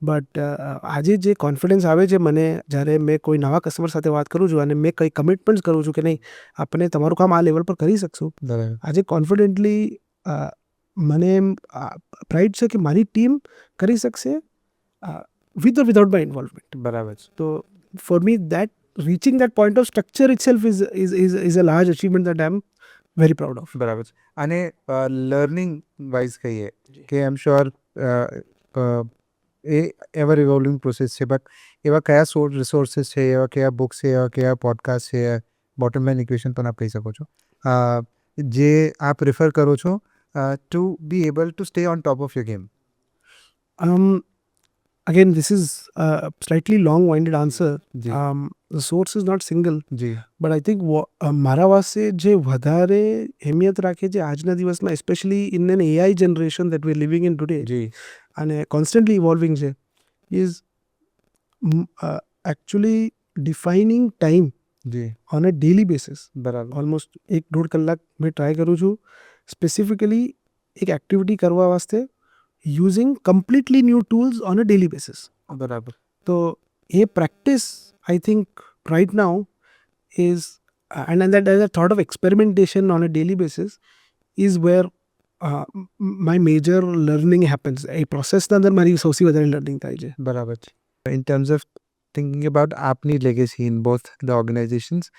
બટ આજે જે કોન્ફિડન્સ આવે છે મને જ્યારે મેં કોઈ નવા કસ્ટમર સાથે વાત કરું છું અને મેં કંઈ કમિટમેન્ટ્સ કરું છું કે નહીં આપણે તમારું કામ આ લેવલ પર કરી શકશું બરાબર આજે કોન્ફિડન્ટલી મને એમ પ્રાઇડ છે કે મારી ટીમ કરી શકશે with or without my involvement. બરાબર તો for me that reaching that point of structure itself is a large achievement that I am very proud of. બરાબર છે અને લર્નિંગ વાઇઝ કહીએ કે આઈ એમ શ્યોર એ એવર ઇવોલ્વિંગ પ્રોસેસ છે. But એવા કયા રિસોર્સિસ છે, એવા કયા બુક્સ છે, એવા કયા પોડકાસ્ટ છે, બોટમ લાઇન ઇક્વેશન પણ આપ કહી શકો છો જે આપ પ્રિફર કરો છો to be able to stay on top of your game? Again, this is a slightly long-winded answer. જી The source is not single, જી but I think મારા વાસ્તે જે વધારે અહેમિયત રાખે છે આજના દિવસમાં, especially in an AI generation that we're living in today, જી અને constantly evolving છે, is actually defining time જી on a daily basis. બરાબર ઓલમોસ્ટ 1-1.5 કલાક મેં ટ્રાય કરું છું સ્પેસિફિકલી એક એક્ટિવિટી કરવા વાસ્તે, using completely new tools on a daily basis. બરાબર તો એ practice I think right now is and that thought of experimentation on a daily basis is where my major learning happens. એ પ્રોસેસના અંદર મારી સૌથી વધારે લર્નિંગ થાય છે. બરાબર છે. In terms of thinking about આપની legacy in both the organizations,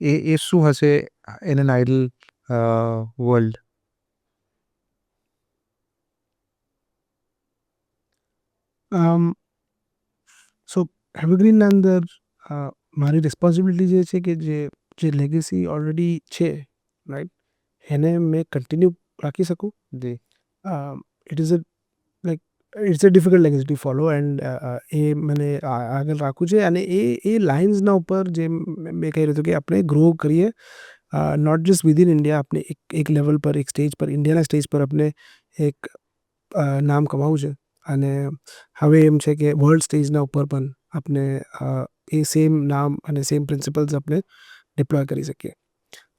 એ શું હશે in an ideal world? So એવરગ્રીનના અંદર મારી રિસ્પોન્સિબિલિટી જે છે કે જે લેગેસી ઓલરેડી છે, રાઈટ, એને મેં કન્ટિન્યુ રાખી શકું. જી it is like it's a difficult legacy to follow, and એ મને આગળ રાખવું છે. અને એ લાઇન્સના ઉપર જે મેં કહી રહ્યું હતું કે આપણે ગ્રો કરીએ, નોટ જસ્ટ વિધિન ઇન્ડિયા, આપણે એક લેવલ પર, એક સ્ટેજ પર, ઇન્ડિયાના સ્ટેજ પર આપણે એક નામ કમાવું છે. અને હવે એમ છે કે વર્લ્ડ સ્ટેજના ઉપર પણ આપણે એ સેમ નામ અને સેમ પ્રિન્સિપલ્સ આપણે ડિપ્લોય કરી શકીએ.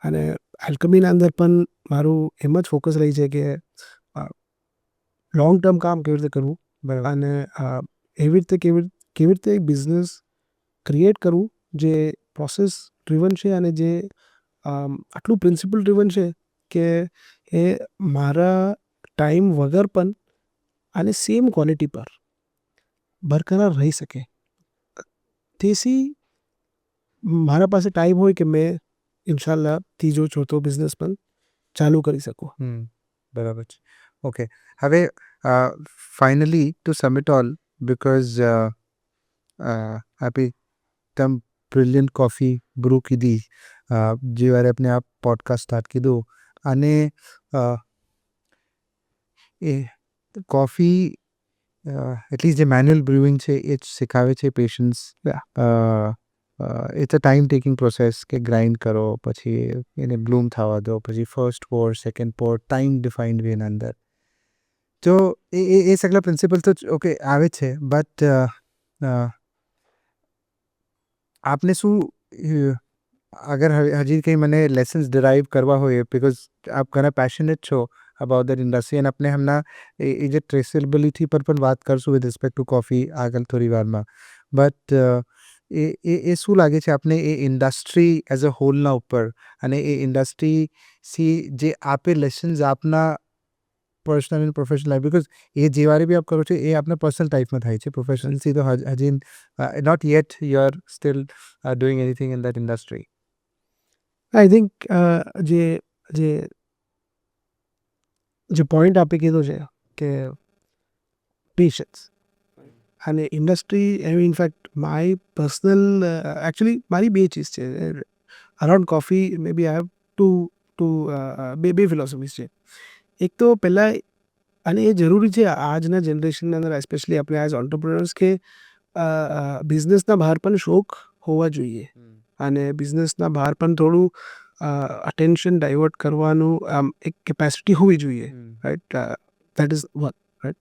અને આલ્કમીના અંદર પણ મારું એમ જ ફોકસ રહી છે કે લોંગ ટર્મ કામ કેવી રીતે કરવું, અને કેવી રીતે એક બિઝનેસ ક્રિએટ કરવું જે પ્રોસેસ ડ્રિવન છે, અને જે આટલું પ્રિન્સિપલ ડ્રિવન છે કે એ મારા ટાઈમ વગર પણ અને સેમ ક્વોલિટી પર બરકરાર રહી શકે. તેથી મારા પાસે ટાઈમ હોય કે મેં ઇન્શાલ્લાહ ત્રીજો ચોથો બિઝનેસ પણ ચાલુ કરી શકું. બરાબર છે. ઓકે, હવે finally to sum it all, because આપે તમ બ્રિલિયન્ટ કોફી બ્રૂ કીધી જે વારે આપણે આ પોડકાસ્ટ સ્ટાર્ટ કીધું, અને એ કોફી એટલીસ્ટ જે મેન્યુઅલ બ્રુઇંગ છે એ જ શીખાવે છે patience. It's a time taking process કે ગ્રાઇન્ડ કરો, પછી એને બ્લૂમ થવા દો, પછી ફર્સ્ટ પોર, સેકન્ડ પોર, ટાઈમ ડિફાઇન્ડ વેના અંદર. તો એ સગલા પ્રિન્સિપલ તો ઓકે આવે છે, બટ આપને શું અગર હજી કંઈ મને લેસન્સ ડિરાઈવ કરવા હોય, બિકોઝ આપ ઘણા પેશનેટ છો અબાઉટ દેટ ઇન્ડસ્ટ્રી, અને આપણે હમણાં એ જે ટ્રેસેબિલિટી પર પણ વાત કરશું વિથ રિસ્પેક્ટ ટુ કોફી આગળ થોડી વારમાં. બટ એ શું લાગે છે આપને એ ઇન્ડસ્ટ્રી એઝ અ હોલના ઉપર, અને એ ઇન્ડસ્ટ્રીથી જે આપે લેસન્સ આપના personal and professional life, because એ જે વારે બી આપ કરો છો એ આપના પર્સનલ લાઈફમાં થાય છે, પ્રોફેશનલથી તો હજી not yet you are still doing anything in that industry. I think જે જે જે પોઈન્ટ આપે કીધો છે કે પેશન્સ અને industry, in fact my personal actually મારી બે ચીજ છે around coffee. Maybe I have two બે ફિલોસોફીઝ છે. એક તો પહેલાં, અને એ જરૂરી છે આજના જનરેશનના અંદર, એસ્પેશલી આપણે એઝ ઓન્ટરપ્રિનર્સ, કે બિઝનેસના બહાર પણ શોખ હોવા જોઈએ, અને બિઝનેસના બહાર પણ થોડું અટેન્શન ડાયવર્ટ કરવાનું એક કેપેસિટી હોવી જોઈએ, right. That is one, right.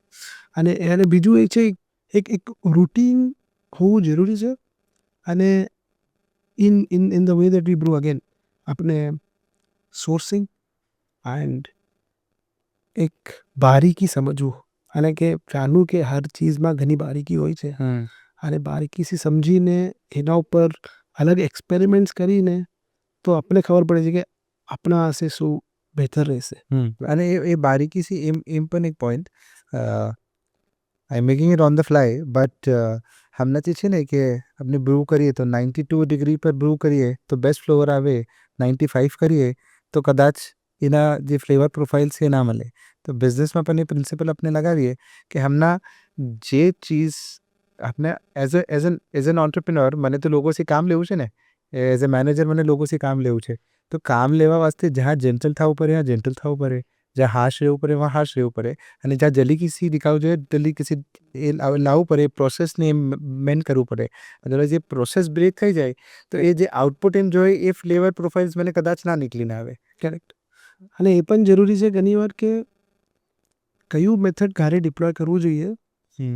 અને બીજું એ છે એક રૂટીન હોવું જરૂરી છે. અને in the way that we bro, again આપણે સોર્સિંગ એન્ડ એક બારીકી સમજવું, અને કે જાણવું કે હર ચીઝમાં ઘણી બારીકી હોય છે, અને બારીકીથી સમજીને એના ઉપર અલગ એક્સપેરિમેન્ટ્સ કરીને તો આપણને ખબર પડે છે કે આપણા પાસે શું બહેતર રહેશે. અને એ બારીકીથી એમ પણ એક point, I M making it on the fly, but હમણાં જે છે ને કે આપણે બ્રૂ કરીએ તો 92 ડિગ્રી પર બ્રૂ કરીએ તો બેસ્ટ ફ્લેવર આવે, 95 કરીએ તો કદાચ એના જે ફ્લેવર પ્રોફાઇલ છે એ ના મળે. તો બિઝનેસમાં પણ એ પ્રિન્સિપલ આપણે લગાવીએ કે હમણાં જે ચીજ આપણે એઝ એન ઓન્ટરપ્રિનોર મને તો લોકોથી કામ લેવું છે ને, એઝ અ મેનેજર મને લોકોથી કામ લેવું છે, તો કામ લેવા વાસ્તે જ્યાં જેન્ટલ થવું પડે ત્યાં જેન્ટલ થવું પડે, જ્યાં હાશ રહેવું પડે વहाँ હાશ રહેવું પડે, અને જ્યાં ડેલિકેસી દેખાવું જોઈએ ડેલિકેસી એ લાવવું પડે, એ પ્રોસેસને મેન કરવું પડે. અદરવાઇઝ એ પ્રોસેસ બ્રેક થઈ જાય તો એ જે આઉટપુટ એમ જોઈએ એ ફ્લેવર પ્રોફાઇલ્સ મને કદાચ ના નીકળીને આવે. કરેક્ટ. અને એ પણ જરૂરી છે ઘણીવાર કે કયું મેથડ ક્યારે ડિપ્લોય કરવું જોઈએ.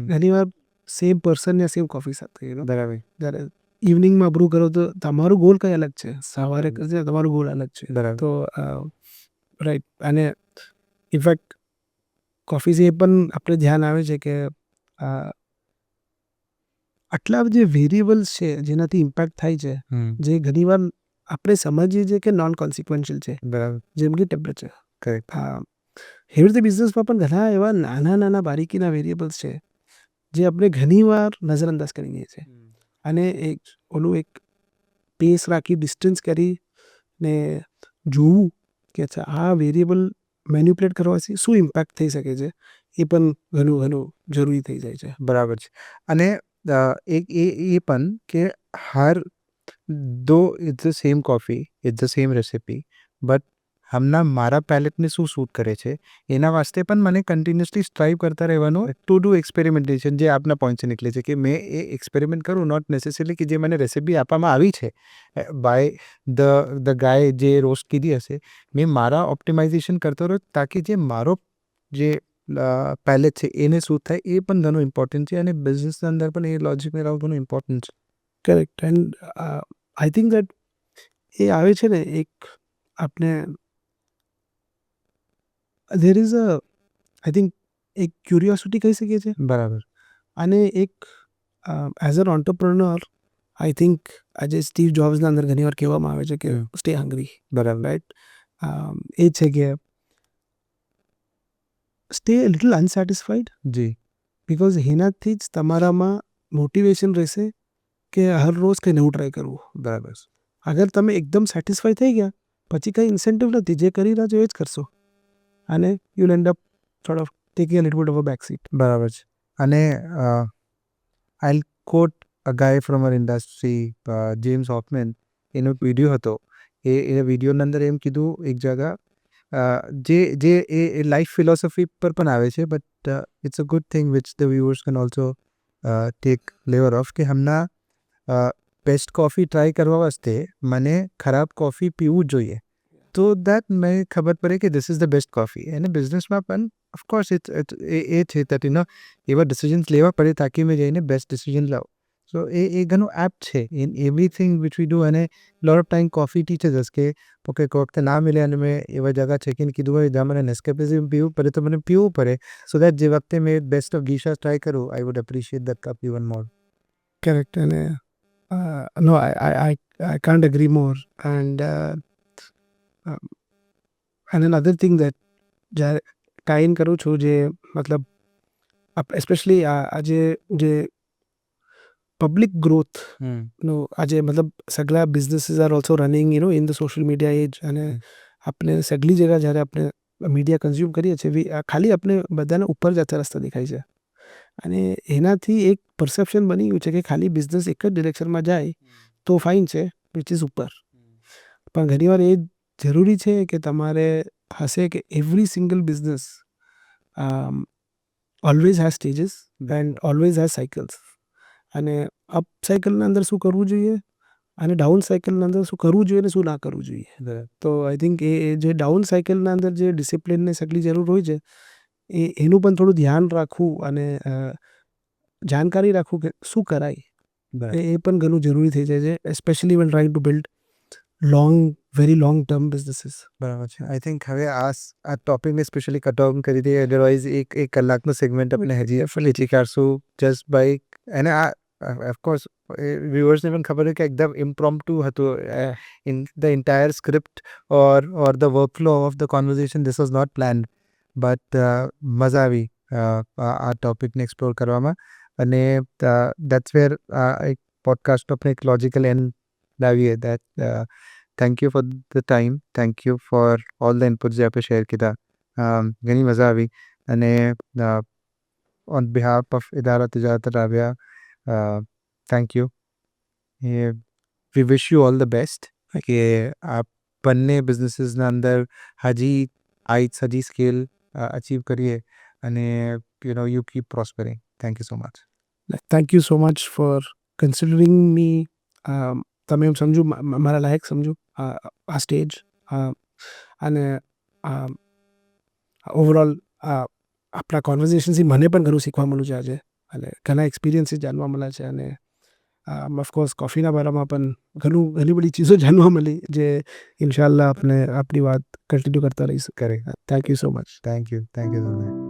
ઘણીવાર સેમ પર્સન યા સેમ કોફી સાથે બરાબર. જ્યારે ઇવનિંગમાં બ્રૂ કરો તો તમારું ગોલ કંઈ અલગ છે, સવારે હમ. કરશે તમારું ગોલ અલગ છે. બરાબર. તો રાઈટ. અને ઇનફેક્ટ કોફીથી એ પણ આપણે ધ્યાન આવે છે કે આટલા જે વેરિયેબલ્સ છે જેનાથી ઇમ્પેક્ટ થાય છે, જે ઘણીવાર આપણે સમજીએ છીએ કે નોન કોન્સિક્વન્શિયલ છે, બરાબર. જેમ કે ટેમ્પરેચર. કરેક્ટ. એવી રીતે બિઝનેસમાં પણ ઘણા એવા નાના નાના બારીકીના વેરિયેબલ્સ છે જે આપણે ઘણીવાર નજરઅંદાજ કરી દઈએ છીએ. અને એક પેસ રાખી ડિસ્ટન્સ કરીને જોવું કે અચ્છા આ વેરિયેબલ મેન્યુપ્યુલેટ કરવાથી શું ઇમ્પેક્ટ થઈ શકે છે, એ પણ ઘણું ઘણું જરૂરી થઈ જાય છે. બરાબર છે. અને એક એ પણ કે હર દો it's the same coffee, it's the same recipe, but હમણાં મારા પેલેટને શું સૂટ કરે છે એના વાસ્તે પણ મને કન્ટિન્યુઅસલી સ્ટ્રાઈવ કરતા રહેવાનું ટુ ડુ એક્સપેરિમેન્ટેશન, જે આપના પોઈન્ટથી નીકળે છે કે મેં એ એક્સપેરિમેન્ટ કરું, નોટ નેસેસરી કે જે મને રેસિપી આપવામાં આવી છે બાય ધ ગાય જે રોસ્ટ કીધી હશે, મેં મારા ઓપ્ટિમાઇઝેશન કરતો રહ્યો તાકી જે મારો જે પેલેટ છે એને સૂટ થાય. એ પણ ઘણું ઇમ્પોર્ટન્ટ છે, અને બિઝનેસની અંદર પણ એ લોજિકને લાવવું ઘણું ઇમ્પોર્ટન્ટ છે. Correct. And I think that એ આવે છે ને એક આપણે ધેર ઇઝ આઈ થિંક એક ક્યુરિયોસિટી કહી શકીએ છીએ. બરાબર. અને એક as an entrepreneur I think આજે સ્ટીવ જોબ્સના અંદર ઘણીવાર કહેવામાં આવે છે કે સ્ટે હંગ્રી. બરાબર. રાઈટ. એ છે કે સ્ટે લિટલ અનસેટિસ્ફાઈડ, જી. બિકોઝ એનાથી જ તમારામાં મોટિવેશન રહેશે કે હર રોજ કંઈ નવું ટ્રાય કરવું. બરાબર. અગર તમે એકદમ સેટિસ્ફાઈ થઈ ગયા પછી કંઈ ઇન્સેન્ટિવ નથી, જે કરી રહ્યા છો એ જ કરશો, અને you will end up sort of taking a little bit of a back seat. બરાબર છે. અને I'll quote a guy from uh industry, James Hoffmann, એનો એક વિડીયો હતો. એ વિડીયોની અંદર એમ કીધું એક જગા, જે જે એ લાઈફ ફિલોસોફી પર પણ આવે છે, but it's a good thing which the viewers can also take lever of, કે હમણાં બેસ્ટ કોફી ટ્રાય કરવા વાસ્તે મને ખરાબ કોફી પીવું જ જોઈએ, તો દેટ મને ખબર પડે કે this is the best coffee. અને બિઝનેસમાં પણ ઓફકોર્સ એ છે દેટ એવા ડિસિઝન્સ લેવા પડે તાકી મેં જઈને બેસ્ટ ડિસિઝન લાવું. સો એ ઘણું એપ છે in everything which we do. અને lot of time coffee teachers us કે ઓકે કોઈ વખતે ના મિલે અને મેં એવા જગા ચેકિન કીધું હોય જ્યાં મને નેસ્કેફિઝમ પીવું પડે તો મને પીવું પડે, સો દેટ જે વખતે મેં બેસ્ટ ઓફ ગીશા ટ્રાય કરું I would appreciate that cup even more. Correct. અને no I can't agree more. And another thing that જ્યારે ટાઈન કરું છું, જે મતલબ એસ્પેશલી આજે જે પબ્લિક ગ્રોથનો આજે મતલબ સગલા businesses are also running in the social media age. અને આપણે સગલી જગા જ્યારે આપણે મીડિયા કન્ઝ્યુમ કરીએ છીએ ખાલી આપણે બધાને ઉપર જતા રસ્તા દેખાય છે, અને એનાથી એક પરસેપ્શન બની ગયું છે કે ખાલી બિઝનેસ એક જ ડિરેક્શનમાં જાય તો ફાઇન છે, વિચ ઇઝ ઉપર. પણ ઘણીવાર એ જરૂરી છે કે તમારે હશે કે every single business always has stages and always has cycles. અને અપ સાયકલના અંદર શું કરવું જોઈએ અને ડાઉન સાયકલના અંદર શું કરવું જોઈએ ને શું ના કરવું જોઈએ. તો આઈ થિંક એ જે ડાઉન સાયકલના અંદર જે ડિસિપ્લિનને સગલી જરૂર હોય છે એનું પણ થોડું ધ્યાન રાખવું અને જાણકારી રાખવું કે શું કરાય, એ પણ ઘણું જરૂરી થઈ જાય છે, especially when trying to build very long term businesses. બરાબર છે. આઈ થિંક હવે આ ટોપિકને સ્પેશિયલી કટ ડાઉન કરી દઈએ, અદરવાઇઝ એક કલાકનો સેગમેન્ટ આપણે હજી ફરીથી કાઢશું જસ્ટ બાય. અને આ ઓફકોર્સ વ્યુઅર્સને પણ ખબર છે કે એકદમ ઇમ્પ્રોમ્પ્ટુ હતું, in the entire script or the workflow of the conversation this was not planned, but મજા આવી આ ટોપિકને એક્સપ્લોર કરવામાં. અને દેટ્સ વેર એક પોડકાસ્ટનો આપણે એક લોજિકલ એન્ડ લાવીએ. That thank you for the time, thank you for all the input જે આપણે શેર કીધા, ઘણી મજા આવી. અને on behalf of Idara Tijarat Rabia, thank you. ये we wish you all the best कि आप બંને બિઝનેસીસના અંદર હજી હાઇટ્સ, હજી સ્કેલ અચીવ કરીએ અને you keep prospering. Thank you so much. Thank you so much for considering me. તમે એમ સમજો મારા લાયક સમજો આ સ્ટેજ, અને ઓવરઓલ આપણા કોન્વર્ઝેશનથી મને પણ ઘણું શીખવા મળ્યું છે આજે, અને ઘણા એક્સપિરિયન્સીસ જાણવા મળ્યા છે, અને ઓફકોર્સ કોફીના બારામાં પણ ઘણી બધી ચીજો જાણવા મળી જે ઇન્શાલ્લાહ આપણે આપણી વાત કન્ટિન્યુ કરતા રહીશું. કરે. Thank you so much. Thank you. Thank you.